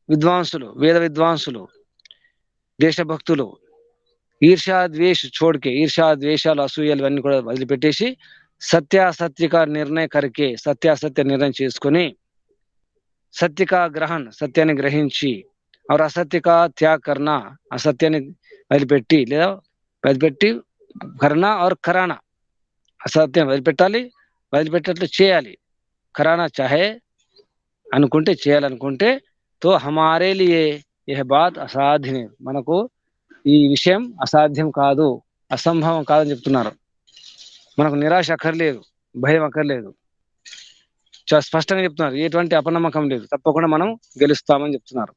Speaker 1: విద్వాంసులు, వేద విద్వాంసులు, దేశభక్తులు, ఈర్ష్యా ద్వేషాలు, అసూయలు ఇవన్నీ కూడా వదిలిపెట్టేసి సత్యాసత్యక నిర్ణయం చేసుకొని, సత్యక గ్రహణ్ సత్యాన్ని గ్రహించి, और असत्य का त्याग करना అసత్యాన్ని వదిలిపెట్టి కర్ణ और कराना అసత్యం వదిలిపెట్టేట్లు చేయాలి. कराना चाहे అనుకుంటే, చేయాలనుకుంటే, తో హమారే లియే యహ్ బాత్ అసాధ్య, మనకు ఈ విషయం అసాధ్యం కాదు, అసంభవం కాదని చెప్తున్నారు. మనకు నిరాశ అక్కర్లేదు, భయం అక్కర్లేదు, చాలా స్పష్టంగా చెప్తున్నారు. ఎటువంటి అపనమ్మకం లేదు, తప్పకుండా మనం గెలుస్తామని చెప్తున్నారు.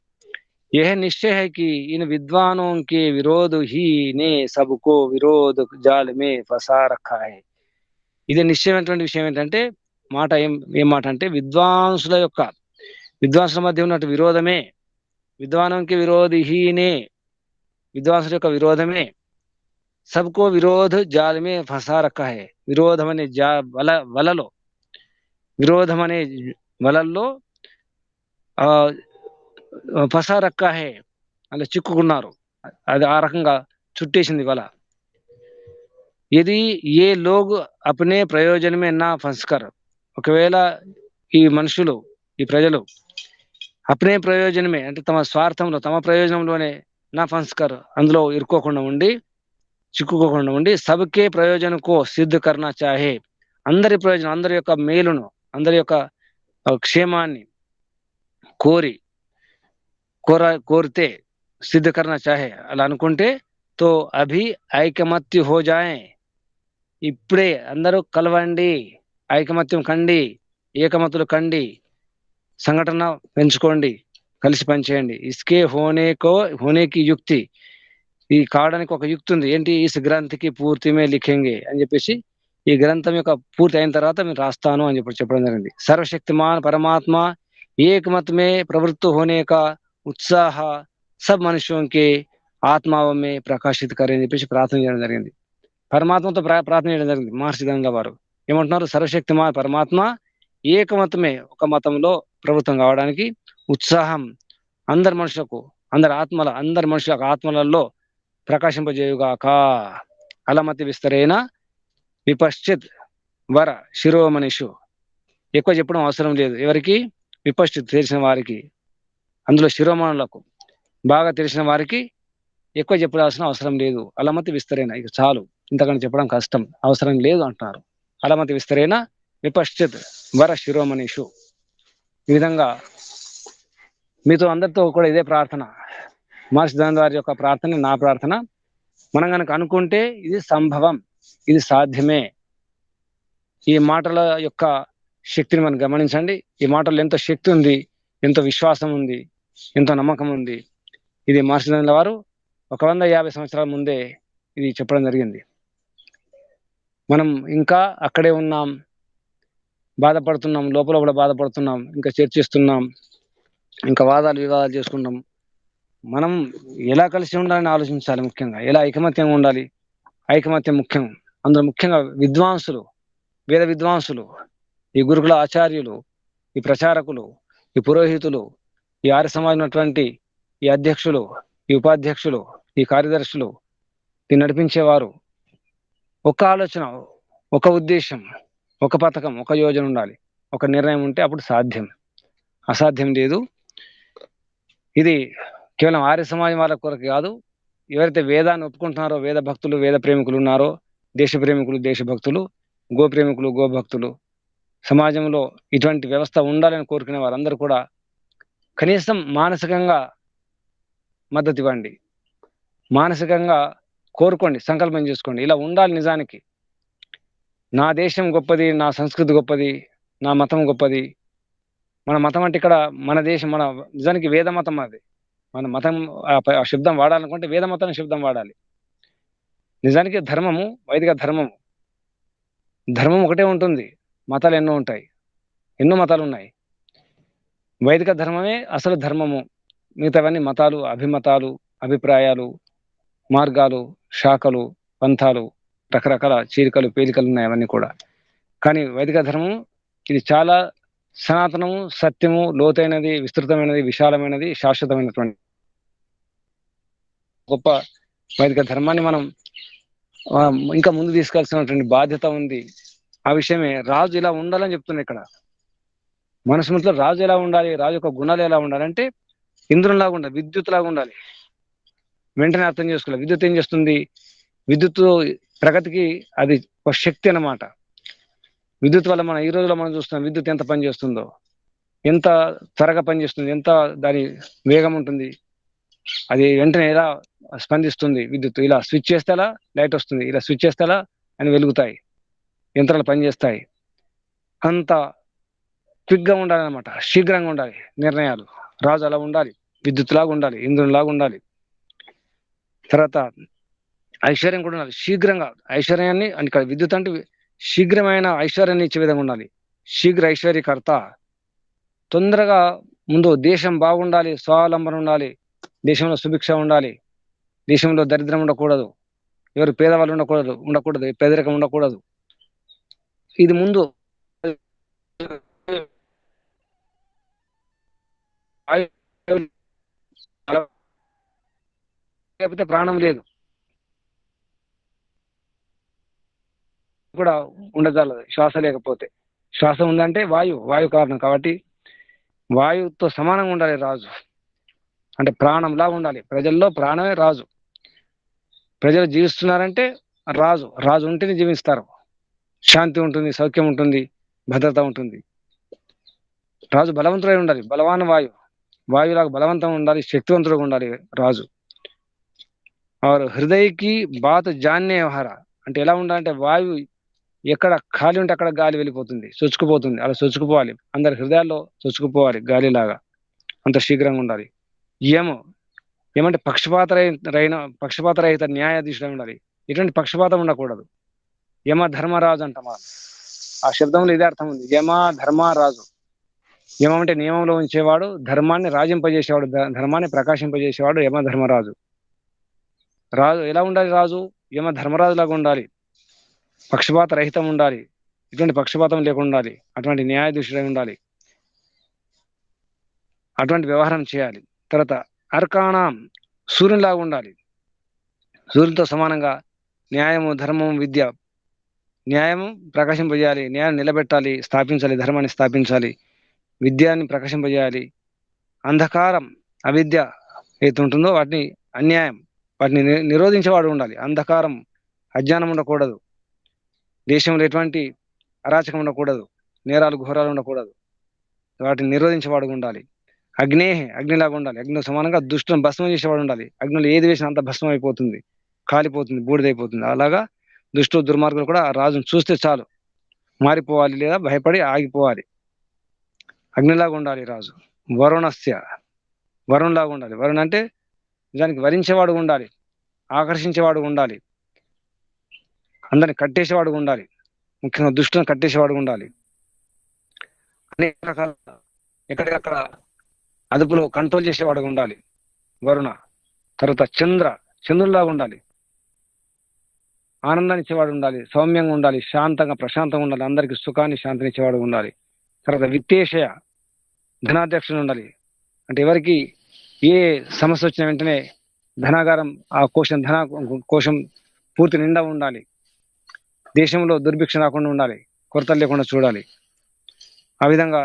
Speaker 1: यह निश्चय है कि इन विद्वानों के विरोध ही ने सबको विरोध जाल में फंसा रखा है. ఇది నిశ్చయమైనటువంటి విషయం ఏంటంటే, ఏం మాట అంటే, విద్వాంసుల మధ్య ఉన్నట్టు విరోధమే, విద్వానంకి విరోధిహీనే, విద్వాంసుల యొక్క విరోధమే सबको विरोध जाल में फंसा रखा है. విరోధం అనే వలలో, విరోధం అనే వలల్లో ఫసా రక్కా హే, అలా చిక్కుకున్నారు. అది ఆ రకంగా చుట్టేసింది వల. यदि ये लोग अपने प्रयोजन में ना फंसकर, ఒకవేళ ఈ మనుషులు, ఈ ప్రజలు అప్నే ప్రయోజనమే అంటే తమ స్వార్థంలో, తమ ప్రయోజనంలోనే నా ఫన్స్కర్ అందులో ఇరుక్కోకుండా ఉండి, చిక్కుకోకుండా ఉండి, సబ్కే ప్రయోజనకో సిద్ధ కర్నా చాహే, అందరి ప్రయోజనం, అందరి యొక్క మేలును, అందరి యొక్క క్షేమాన్ని కోరి కోరితే, సిద్ధ కర్నా చాహే అలా అనుకుంటే, తో అభి ఐకమత్య హో జాయే, ఇప్పుడే అందరూ కలవండి, ఐకమత్యం కండి, ఏకమతులు కండి, సంఘటన పెంచుకోండి, కలిసి పనిచేయండి. ఇస్కే హోనేకి యుక్తి, ఈ కావడానికి ఒక యుక్తి ఉంది. ఏంటి? ఇస్ గ్రంథికి పూర్తిమే లిఖేంగే అని చెప్పేసి, ఈ గ్రంథం యొక్క పూర్తి అయిన తర్వాత మీరు రాస్తాను అని చెప్పి చెప్పడం జరిగింది. సర్వశక్తిమాన్ పరమాత్మ ఏక్ మత్ మే ప్రవృత్త హోనే కా ఉత్సాహ సబ్ మనుష్యోంకే ఆత్మావమే ప్రకాశిత్ కరే అని చెప్పేసి ప్రార్థన చేయడం జరిగింది. పరమాత్మతో ప్రార్థన చేయడం జరిగింది మహర్షి గంగా వారు. ఏమంటున్నారు? సర్వశక్తిమాన్ పరమాత్మ ఏకమతమే, ఒక మతంలో ప్రభుత్వం కావడానికి ఉత్సాహం అందరి మనుషులకు, అందరి మనుషుల ఆత్మలలో ప్రకాశింపజేయుగాక. అలమతి విస్తరేణ విపశ్చిత్ వర శిరోమణిషు. ఎక్కువ చెప్పడం అవసరం లేదు. ఎవరికి? విపశ్చిత్, తెలిసిన వారికి, అందులో శిరోమణులకు బాగా తెలిసిన వారికి ఎక్కువ చెప్పాల్సిన అవసరం లేదు. అలమతి విస్తరేణ, ఇక చాలు, ఇంతకంటే చెప్పడం కష్టం, అవసరం లేదు అంటున్నారు. అలమతి విస్తరేణ విపశ్చిత్ వర శిరోమణిషు. ఈ విధంగా మీతో అందరితో కూడా ఇదే ప్రార్థన, మహర్షి దయానంద వారి యొక్క ప్రార్థన, నా ప్రార్థన. మనం కనుక అనుకుంటే ఇది సంభవం, ఇది సాధ్యమే. ఈ మాటల యొక్క శక్తిని మనం గమనించండి. ఈ మాటల్లో ఎంతో శక్తి ఉంది, ఎంతో విశ్వాసం ఉంది, ఎంతో నమ్మకం ఉంది. ఇది మహర్షి దయానంద వారు 150 సంవత్సరాల ముందే ఇది చెప్పడం జరిగింది. మనం ఇంకా అక్కడే ఉన్నాం, బాధపడుతున్నాం, లోపల కూడా బాధపడుతున్నాం, ఇంకా చర్చిస్తున్నాం, ఇంకా వాదాలు వివాదాలు చేసుకుంటాం. మనం ఎలా కలిసి ఉండాలని ఆలోచించాలి. ముఖ్యంగా ఎలా ఐకమత్యంగా ఉండాలి. ఐకమత్యం ముఖ్యం. అందులో ముఖ్యంగా విద్వాంసులు, వేద విద్వాంసులు, ఈ గురుకుల ఆచార్యులు, ఈ ప్రచారకులు, ఈ పురోహితులు, ఈ ఆర్య సమాజం ఉన్నటువంటి ఈ అధ్యక్షులు, ఈ ఉపాధ్యక్షులు, ఈ కార్యదర్శులు, దీన్ని నడిపించేవారు, ఒక ఆలోచన, ఒక ఉద్దేశం, ఒక పథకం, ఒక యోజన ఉండాలి. ఒక నిర్ణయం ఉంటే అప్పుడు సాధ్యం, అసాధ్యం లేదు. ఇది కేవలం ఆర్య సమాజం వాళ్ళ కొరకు కాదు. ఎవరైతే వేదాన్ని ఒప్పుకుంటున్నారో, వేద భక్తులు, వేద ప్రేమికులు ఉన్నారో, దేశ ప్రేమికులు, దేశభక్తులు, గో ప్రేమికులు, గోభక్తులు, సమాజంలో ఇటువంటి వ్యవస్థ ఉండాలని కోరుకునే వారందరూ కూడా కనీసం మానసికంగా మద్దతు ఇవ్వండి, మానసికంగా కోరుకోండి, సంకల్పం చేసుకోండి. ఇలా ఉండాలి. నిజానికి నా దేశం గొప్పది, నా సంస్కృతి గొప్పది, నా మతం గొప్పది. మన మతం అంటే ఇక్కడ మన దేశం, మన నిజానికి వేద మతం అది. మన మతం ఆ శబ్దం వాడాలనుకుంటే వేద మతం శబ్దం వాడాలి. నిజానికి ధర్మము, వైదిక ధర్మము, ధర్మం ఒకటే ఉంటుంది, మతాలు ఎన్నో ఉంటాయి, ఎన్నో మతాలు ఉన్నాయి. వైదిక ధర్మమే అసలు ధర్మము. మిగతావన్నీ మతాలు, అభిమతాలు, అభిప్రాయాలు, మార్గాలు, శాఖలు, పంథాలు, రకరకాల చీలికలు, పేలికలు ఉన్నాయి అవన్నీ కూడా. కానీ వైదిక ధర్మం ఇది చాలా సనాతనము, సత్యము, లోతైనది, విస్తృతమైనది, విశాలమైనది, శాశ్వతమైనటువంటి గొప్ప వైదిక ధర్మాన్ని మనం ఇంకా ముందు తీసుకెళ్లాల్సినటువంటి బాధ్యత ఉంది. ఆ విషయమే రాజు ఇలా ఉండాలని చెప్తున్నా ఇక్కడ. మనుస్మృతిలో రాజు ఎలా ఉండాలి, రాజు యొక్క గుణాలు ఎలా ఉండాలంటే ఇంద్రునిలాగా ఉండాలి, విద్యుత్ లాగా ఉండాలి. వెంటనే అర్థం చేసుకోవాలి. విద్యుత్ ఏం చేస్తుంది? విద్యుత్ ప్రగతికి అది ఒక శక్తి అన్నమాట. విద్యుత్ వల్ల మనం ఈ రోజులో మనం చూస్తున్నాం విద్యుత్ ఎంత పని చేస్తుందో, ఎంత త్వరగా పనిచేస్తుంది, ఎంత దాని వేగం ఉంటుంది, అది వెంటనే ఎలా స్పందిస్తుంది. విద్యుత్ ఇలా స్విచ్ చేస్తే అలా లైట్ వస్తుంది, ఇలా స్విచ్ చేస్తే అలా అని వెలుగుతాయి, యంత్రాలు పనిచేస్తాయి. అంత క్విక్గా ఉండాలన్నమాట, శీఘ్రంగా ఉండాలి నిర్ణయాలు. రాజు అలా ఉండాలి, విద్యుత్ లాగా ఉండాలి, ఇంద్రునిలాగా ఉండాలి. తర్వాత ఐశ్వర్యం కూడా ఉండాలి, శీఘ్రంగా ఐశ్వర్యాన్ని అంటే విద్యుత్ అంటే శీఘ్రమైన ఐశ్వర్యాన్ని ఇచ్చే విధంగా ఉండాలి. శీఘ్ర ఐశ్వర్యకర్త, తొందరగా ముందు దేశం బాగుండాలి, స్వావలంబన ఉండాలి, దేశంలో సుభిక్ష ఉండాలి, దేశంలో దరిద్రం ఉండకూడదు, ఎవరు పేదవాళ్ళు ఉండకూడదు, పేదరికం ఉండకూడదు. ఇది ముందు లేకపోతే ప్రాణం లేదు కూడా ఉండజాలదు. శ్వాస లేకపోతే, శ్వాస ఉందంటే వాయు కారణం కాబట్టి వాయువుతో సమానంగా ఉండాలి రాజు. అంటే ప్రాణంలా ఉండాలి. ప్రజల్లో ప్రాణమే రాజు. ప్రజలు జీవిస్తున్నారంటే రాజు ఉంటేనే జీవిస్తారు. శాంతి ఉంటుంది, సౌఖ్యం ఉంటుంది, భద్రత ఉంటుంది. రాజు బలవంతుడై ఉండాలి. బలవాన్ వాయులాగా బలవంతం ఉండాలి, శక్తివంతుడుగా ఉండాలి రాజు. और हृदय की बात जानने వ్యవహార అంటే ఎలా ఉండాలంటే వాయువు ఎక్కడ ఖాళీ ఉంటే అక్కడ గాలి వెళ్ళిపోతుంది, చొచ్చుకుపోతుంది. అలా చొచ్చుకుపోవాలి, అందరి హృదయాల్లో చొచ్చుకుపోవాలి గాలిలాగా. అంత శీఘ్రంగా ఉండాలి. యము ఏమంటే పక్షపాతరహిత న్యాయాధీశుడు ఉండాలి. ఎటువంటి పక్షపాతం ఉండకూడదు. యమ ధర్మరాజు అంట మనం. ఆ శబ్దంలో ఇదే అర్థం ఉంది. యమ ధర్మరాజు. యమం అంటే నియమంలో ఉంచేవాడు, ధర్మాన్ని రాజింపజేసేవాడు, ధర్మాన్ని ప్రకాశింపజేసేవాడు యమ ధర్మరాజు. రాజు ఎలా ఉండాలి? రాజు యమ ధర్మరాజులాగా ఉండాలి, పక్షపాత రహితం ఉండాలి, ఎటువంటి పక్షపాతం లేకుండా ఉండాలి, అటువంటి న్యాయాధీశుడై ఉండాలి, అటువంటి వ్యవహారం చేయాలి. తర్వాత అర్కాణం సూర్యునిలాగా ఉండాలి, సూర్యునితో సమానంగా న్యాయము, ధర్మము, విద్య. న్యాయము ప్రకాశింపజేయాలి, న్యాయం నిలబెట్టాలి, స్థాపించాలి, ధర్మాన్ని స్థాపించాలి, విద్యాన్ని ప్రకాశింపజేయాలి. అంధకారం, అవిద్య ఏది ఉంటుందో వాటిని, అన్యాయం వాటిని నిరోధించేవాడు ఉండాలి. అంధకారం, అజ్ఞానం ఉండకూడదు. దేశంలో ఎటువంటి అరాచకం ఉండకూడదు, నేరాలు ఘోరాలు ఉండకూడదు. వాటిని నిరోధించేవాడు ఉండాలి. అగ్నిలాగా ఉండాలి, అగ్నిలో సమానంగా దుష్టులను భస్మం చేసేవాడు ఉండాలి. అగ్నిలో ఏది వేసినా అంత భస్మం అయిపోతుంది, కాలిపోతుంది, బూడిదైపోతుంది. అలాగా దుష్టు దుర్మార్గులు కూడా రాజును చూస్తే చాలు మారిపోవాలి, లేదా భయపడి ఆగిపోవాలి. అగ్నిలాగా ఉండాలి రాజు. వరుణలాగా ఉండాలి. వరుణ్ అంటే నిజానికి వరించేవాడు ఉండాలి, ఆకర్షించేవాడు ఉండాలి, అందరిని కట్టేసేవాడు ఉండాలి, ముఖ్యంగా దుష్టులను కట్టేసేవాడు ఉండాలి. అనేక రకాల ఎక్కడికక్కడ అదుపులో కంట్రోల్ చేసేవాడు ఉండాలి వరుణ. తర్వాత చంద్రులాగా ఉండాలి, ఆనందాన్ని ఇచ్చేవాడు ఉండాలి, సౌమ్యంగా ఉండాలి, శాంతంగా ప్రశాంతంగా ఉండాలి, అందరికి సుఖాన్ని శాంతిని ఇచ్చేవాడు ఉండాలి. తర్వాత విత్తేషయ ధనాధ్యక్షుడు ఉండాలి. అంటే ఎవరికి ఏ సమస్య వచ్చిన వెంటనే ధనాగారం, ఆ కోశం పూర్తి నిండా ఉండాలి. దేశంలో దుర్భిక్ష రాకుండా ఉండాలి, కొరతలు లేకుండా చూడాలి. ఆ విధంగా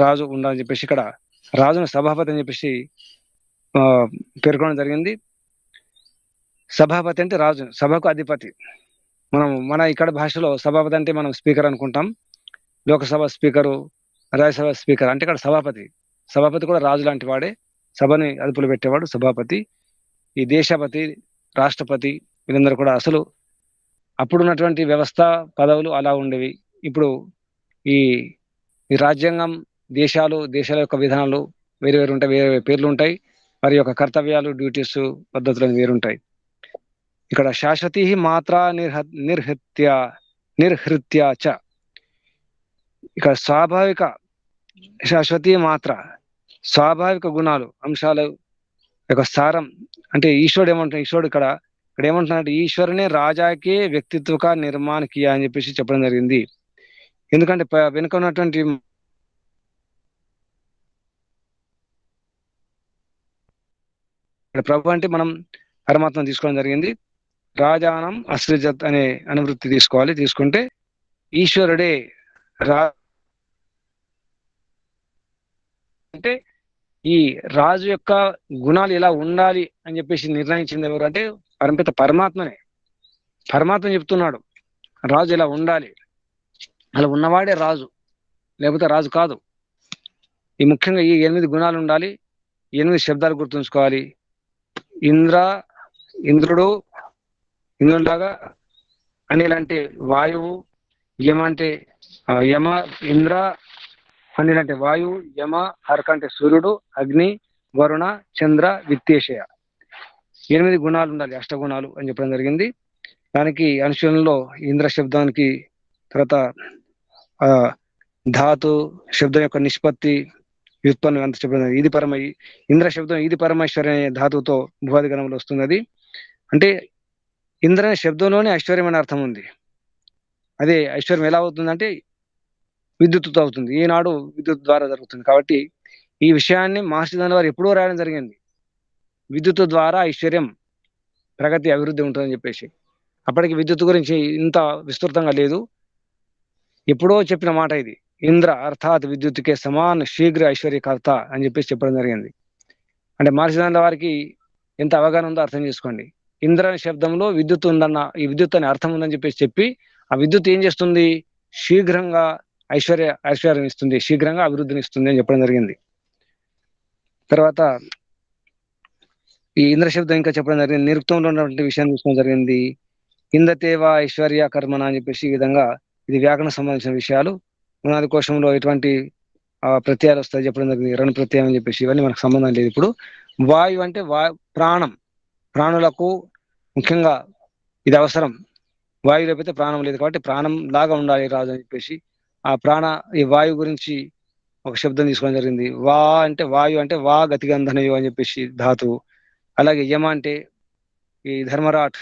Speaker 1: రాజు ఉండాలని చెప్పేసి ఇక్కడ రాజును సభాపతి అని చెప్పేసి పేర్కొనడం జరిగింది. సభాపతి అంటే రాజు, సభకు అధిపతి. మన ఇక్కడ భాషలో సభాపతి అంటే మనం స్పీకర్ అనుకుంటాం. లోకసభ స్పీకరు, రాజ్యసభ స్పీకర్ అంటే ఇక్కడ సభాపతి కూడా రాజు లాంటి వాడే, సభని అదుపులో పెట్టేవాడు సభాపతి. ఈ దేశపతి, రాష్ట్రపతి వీళ్ళందరూ కూడా అసలు అప్పుడున్నటువంటి వ్యవస్థ, పదవులు అలా ఉండేవి. ఇప్పుడు ఈ రాజ్యాంగం, దేశాల యొక్క విధానాలు వేరు ఉంటాయి, వేరే పేర్లు ఉంటాయి. వారి యొక్క కర్తవ్యాలు, డ్యూటీస్, పద్ధతులు వేరుంటాయి. ఇక్కడ శాశ్వతి మాత్ర నిర్హృత్య చ, ఇక్కడ స్వాభావిక శాశ్వతి మాత్ర, స్వాభావిక గుణాలు, అంశాలు యొక్క సారం. అంటే ఈశ్వరుడు ఇక్కడ ఏమంటున్నాడు? ఈశ్వరునే రాజాకే వ్యక్తిత్వ నిర్మాణ కియా అని చెప్పేసి చెప్పడం జరిగింది. ఎందుకంటే వెనుక ఉన్నటువంటి ప్రభు అంటే మనం పరమాత్మ తీసుకోవడం జరిగింది. రాజానం అసృజత్ అనే అనువృత్తి తీసుకోవాలి. తీసుకుంటే ఈశ్వరుడే అంటే ఈ రాజు యొక్క గుణాలు ఎలా ఉండాలి అని చెప్పేసి నిర్ణయించింది ఎవరు అంటే పరమపిత పరమాత్మనే. పరమాత్మ చెప్తున్నాడు రాజు ఎలా ఉండాలి, అలా ఉన్నవాడే రాజు, లేకపోతే రాజు కాదు. ఈ ముఖ్యంగా ఈ 8 గుణాలు ఉండాలి, 8 శబ్దాలు గుర్తుంచుకోవాలి. ఇంద్రుడులాగా, అనిల్ అంటే వాయువు, యమ అంటే ఇంద్ర, అనిల్ అంటే వాయువు, యమ, హర్క అంటే సూర్యుడు, అగ్ని, వరుణ, చంద్ర, విత్తేషయ 8 గుణాలు ఉండాలి, అష్టగుణాలు అని చెప్పడం జరిగింది. దానికి అనుశీలనలో ఇంద్ర శబ్దానికి తర్వాత ధాతు శబ్దం యొక్క నిష్పత్తి, వ్యుత్పన్నం అంత చెప్పడం. ఇది ఇంద్ర శబ్దం ఇది పరమేశ్వరి అనే ధాతువుతో భువాది గణంలో వస్తుంది. అది అంటే ఇంద్ర అనే శబ్దంలోనే ఐశ్వర్యం అనే అర్థం ఉంది. అదే ఐశ్వర్యం ఎలా అవుతుందంటే విద్యుత్తుతో అవుతుంది. ఈనాడు విద్యుత్ ద్వారా జరుగుతుంది. కాబట్టి ఈ విషయాన్ని మహర్షి దాని వారు ఎప్పుడో రాయడం జరిగింది. విద్యుత్ ద్వారా ఐశ్వర్యం, ప్రగతి, అభివృద్ధి ఉంటుందని చెప్పేసి. అప్పటికి విద్యుత్ గురించి ఇంత విస్తృతంగా లేదు. ఎప్పుడో చెప్పిన మాట ఇది. ఇంద్ర అర్థాత్ విద్యుత్కే సమాన్ శీఘ్ర ఐశ్వర్యకర్త అని చెప్పేసి చెప్పడం జరిగింది. అంటే మహర్షి దాని వారికి ఎంత అవగాహన ఉందో అర్థం చేసుకోండి. ఇంద్ర అనే శబ్దంలో విద్యుత్ ఉందన్న, ఈ విద్యుత్ అనే అర్థం ఉందని చెప్పేసి చెప్పి, ఆ విద్యుత్ ఏం చేస్తుంది? శీఘ్రంగా ఐశ్వర్యం ఇస్తుంది, శీఘ్రంగా అభివృద్ధిని ఇస్తుంది అని చెప్పడం జరిగింది. తర్వాత ఈ ఇంద్ర శబ్దం ఇంకా చెప్పడం జరిగింది. నిరుక్తంలో ఉన్నటువంటి విషయాన్ని చూసుకోవడం జరిగింది. ఇందతేవ ఐశ్వర్య కర్మణ అని చెప్పేసి ఈ విధంగా ఇది వ్యాకరణ సంబంధించిన విషయాలు. పునాది కోశంలో ఎటువంటి ప్రత్యయాలు వస్తాయి చెప్పడం జరిగింది. రణు ప్రత్యయం అని చెప్పేసి ఇవన్నీ మనకు సంబంధం లేదు. ఇప్పుడు వాయువు అంటే ప్రాణం, ప్రాణులకు ముఖ్యంగా ఇది అవసరం. వాయువు లేకపోతే ప్రాణం లేదు. కాబట్టి ప్రాణం లాగా ఉండాలి రాజు అని చెప్పేసి ఈ వాయువు గురించి ఒక శబ్దం తీసుకోవడం జరిగింది. అంటే వాయు అంటే గతిగంధనయు అని చెప్పేసి ధాతువు. అలాగే యమ అంటే ఈ ధర్మరాట్,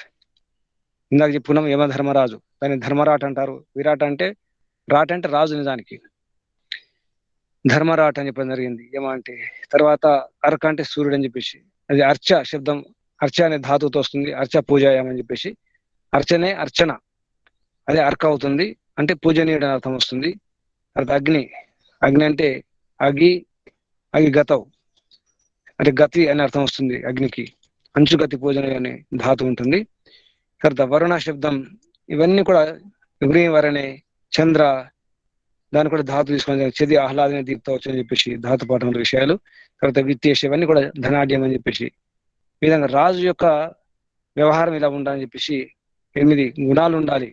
Speaker 1: ఇందాక చెప్పుకున్నాం యమ ధర్మరాజు, దాన్ని ధర్మరాట్ అంటారు. విరాట్ అంటే రాట్ అంటే రాజు, నిజానికి ధర్మరాట్ అని చెప్పడం జరిగింది యమ అంటే. తర్వాత అర్క అంటే సూర్యుడు అని చెప్పేసి, అది అర్చ శబ్దం, అర్చ అనే ధాతువుతో వస్తుంది. అర్చ పూజాయం అని చెప్పేసి, అర్చనే అర్చన, అదే అర్క అవుతుంది. అంటే పూజనీయుడు అని అర్థం వస్తుంది. తర్వాత అగ్ని, అగ్ని అంటే అగి గతవు అంటే గతి అని అర్థం వస్తుంది అగ్నికి. అంచుగతి పూజన అనే ధాతు ఉంటుంది. తర్వాత వరుణ శబ్దం, ఇవన్నీ కూడా వరణే చంద్ర, దాన్ని కూడా ధాతు తీసుకొని చెది ఆహ్లాదనే దీప్తవచ్చు అని చెప్పేసి ధాతు పాఠముల విషయాలు. తర్వాత విత్తేష, ఇవన్నీ కూడా ధనాఢ్యం అని చెప్పేసి. ఈ విధంగా రాజు యొక్క వ్యవహారం ఇలా ఉండాలని చెప్పేసి 8 గుణాలు ఉండాలి.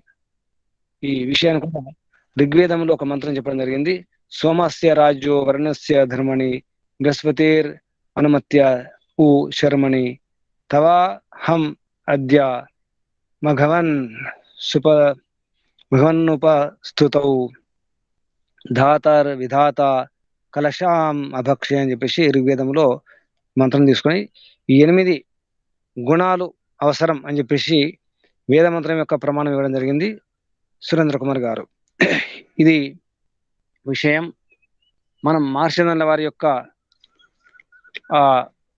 Speaker 1: ఈ విషయాన్ని కూడా ఋగ్వేదంలో ఒక మంత్రం చెప్పడం జరిగింది. సోమస్య రాజ్యో వర్ణస్య ధర్మణి బృహస్పతిర్ అనుమత్య ఉ శర్మణి తవా హం అద్య మఘవన్నుపస్థుతౌ ధాతర్ విధాత కలశాం అభక్షయ అని చెప్పేసి ఋగ్వేదంలో మంత్రం తీసుకొని ఈ 8 గుణాలు అవసరం అని చెప్పేసి వేద మంత్రం యొక్క ప్రమాణం ఇవ్వడం జరిగింది సురేంద్ర కుమార్ గారు. ఇది విషయం. మనం మహర్షి వారి యొక్క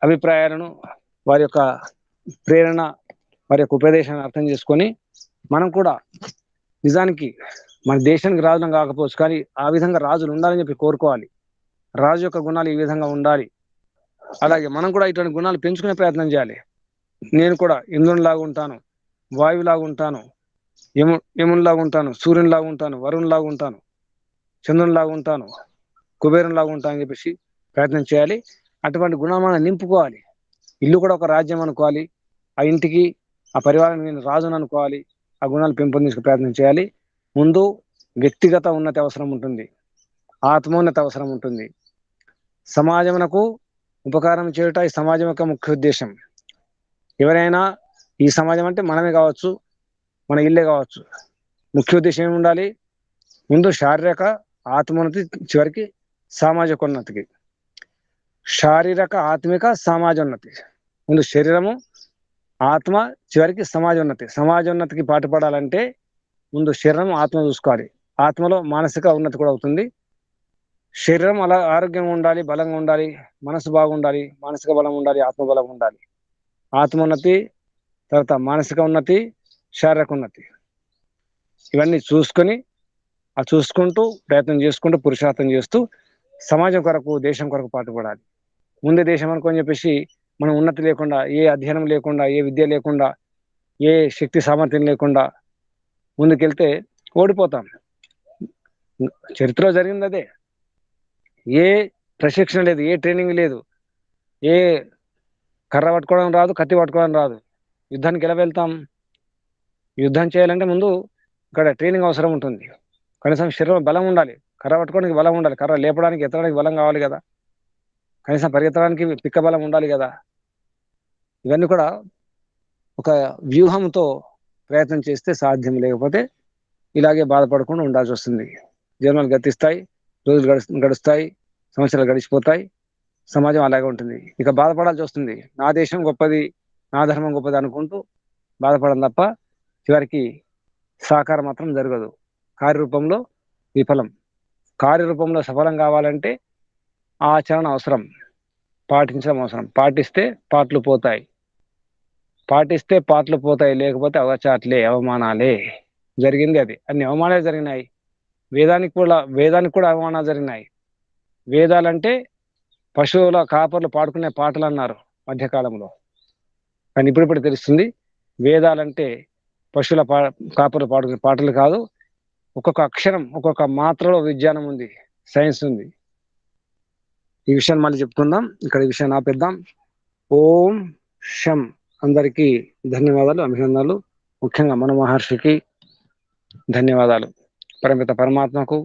Speaker 1: అభిప్రాయాలను, వారి యొక్క ప్రేరణ, వారి యొక్క ఉపదేశాన్ని అర్థం చేసుకొని మనం కూడా నిజానికి మన దేశానికి రాజులం కాకపోవచ్చు, కానీ ఆ విధంగా రాజులు ఉండాలని చెప్పి కోరుకోవాలి. రాజు యొక్క గుణాలు ఈ విధంగా ఉండాలి. అలాగే మనం కూడా ఇటువంటి గుణాలు పెంచుకునే ప్రయత్నం చేయాలి. నేను కూడా ఇంద్రునిలాగా ఉంటాను, వాయువులాగా ఉంటాను, యమునిలాగా ఉంటాను, సూర్యునిలాగా ఉంటాను, వరుణ్లాగా ఉంటాను, చంద్రునిలాగా ఉంటాను, కుబేరునిలాగా ఉంటాను అని చెప్పేసి ప్రయత్నం చేయాలి. అటువంటి గుణాలు మనం నింపుకోవాలి. ఇల్లు కూడా ఒక రాజ్యం అనుకోవాలి. ఆ ఇంటికి, ఆ పరివారానికి నేను రాజును అనుకోవాలి. ఆ గుణాలు పెంపొందించుకు ప్రయత్నం చేయాలి. ముందు వ్యక్తిగత ఉన్నతి అవసరం ఉంటుంది, ఆత్మోన్నతి అవసరం ఉంటుంది. సమాజమునకు ఉపకారం చేయుట ఈ సమాజం యొక్క ముఖ్య ఉద్దేశం. ఎవరైనా, ఈ సమాజం అంటే మనమే కావచ్చు, మన ఇల్లే కావచ్చు, ముఖ్య ఉద్దేశం ఏమి ఉండాలి? ముందు శారీరక ఆత్మోన్నతి, చివరికి సామాజిక ఉన్నతికి. శారీరక ఆత్మిక సమాజోన్నతి, ముందు శరీరము, ఆత్మ, చివరికి సమాజోన్నతి. సమాజోన్నతికి పాటుపడాలంటే ముందు శరీరం, ఆత్మ చూసుకోవాలి. ఆత్మలో మానసిక ఉన్నతి కూడా అవుతుంది. శరీరం అలా ఆరోగ్యంగా ఉండాలి, బలంగా ఉండాలి, మనసు బాగుండాలి, మానసిక బలం ఉండాలి, ఆత్మ బలం ఉండాలి. ఆత్మోన్నతి, తర్వాత మానసిక ఉన్నతి, శారీరక ఉన్నతి, ఇవన్నీ చూసుకుంటూ ప్రయత్నం చేసుకుంటూ పురుషార్థం చేస్తూ సమాజం కొరకు, దేశం కొరకు పాటుపడాలి. ముందే దేశం అనుకోని చెప్పేసి మనం ఉన్నతి లేకుండా, ఏ అధ్యయనం లేకుండా, ఏ విద్య లేకుండా, ఏ శక్తి సామర్థ్యం లేకుండా ముందుకెళ్తే ఓడిపోతాం. చరిత్రలో జరిగింది అదే. ఏ ప్రశిక్షణ లేదు, ఏ ట్రైనింగ్ లేదు, ఏ కర్ర పట్టుకోవడం రాదు, కత్తి పట్టుకోవడం రాదు. యుద్ధానికి ఎలా వెళ్తాం? యుద్ధం చేయాలంటే ముందు ఇక్కడ ట్రైనింగ్ అవసరం ఉంటుంది. కనీసం శరీరం బలం ఉండాలి, కర్ర పట్టుకోవడానికి బలం ఉండాలి, కర్ర లేపడానికి, ఎత్తడానికి బలం కావాలి కదా, కనీసం పరిగెత్తడానికి పిక్క బలం ఉండాలి కదా. ఇవన్నీ కూడా ఒక వ్యూహంతో ప్రయత్నం చేస్తే సాధ్యం. లేకపోతే ఇలాగే బాధపడకుండా ఉండాల్సి వస్తుంది. జన్మలు గతిస్తాయి, రోజులు గడుస్తాయి, సంవత్సరాలు గడిచిపోతాయి, సమాజం అలాగే ఉంటుంది. ఇక బాధపడాల్సి వస్తుంది. నా దేశం గొప్పది, నా ధర్మం గొప్పది అనుకుంటూ బాధపడడం తప్ప చివరికి సాకారం మాత్రం జరగదు. కార్యరూపంలో విఫలం. కార్యరూపంలో సఫలం కావాలంటే ఆచరణ అవసరం, పాటించడం అవసరం. పాటిస్తే పాటలు పోతాయి, లేకపోతే అవచాట్లే, అవమానాలే. జరిగింది అది. అన్ని అవమానాలు జరిగినాయి. వేదానికి కూడా అవమానాలు జరిగినాయి. వేదాలంటే పశువుల కాపర్లు పాడుకునే పాటలు అన్నారు మధ్యకాలంలో. కానీ ఇప్పుడు తెలుస్తుంది వేదాలంటే పశువుల కాపర్లు పాడుకునే పాటలు కాదు. ఒక్కొక్క అక్షరం, ఒక్కొక్క మాత్రలో విజ్ఞానం ఉంది, సైన్స్ ఉంది. ఈ విషయాన్ని మళ్ళీ చెప్పుకుందాం. ఇక్కడ ఈ విషయాన్ని ఆపేద్దాం. ఓం శం. అందరికీ ధన్యవాదాలు, అభినందనలు. ముఖ్యంగా మన మహర్షికి ధన్యవాదాలు, పరమిత పరమాత్మకు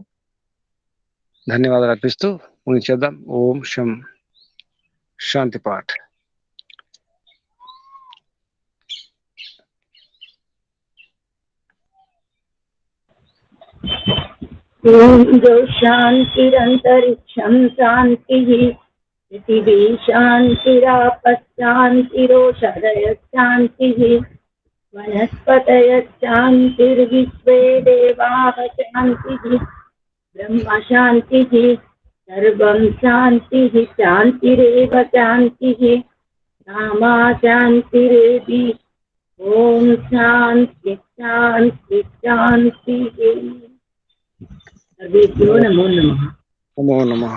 Speaker 1: ధన్యవాదాలు అర్పిస్తూ ముగించేద్దాం. ఓం శం. శాంతి పాఠ్.
Speaker 2: ఓం శాంతిరంతరిక్షం శాంతిః, పృథివీ శాంతిరాపశ్శాంతిరోషధయ శాంతిః, వనస్పతయః శాంతిర్విశ్వే దేవాః శాంతిః, బ్రహ్మ శాంతిః, సర్వం శాంతిః, శాంతిరేవ శాంతిః, సామా శాంతిరేధి. ఓం శాంతి శాంతి శాంతిః. సర్వేభ్యో నమో నమః.
Speaker 1: నమో నమః.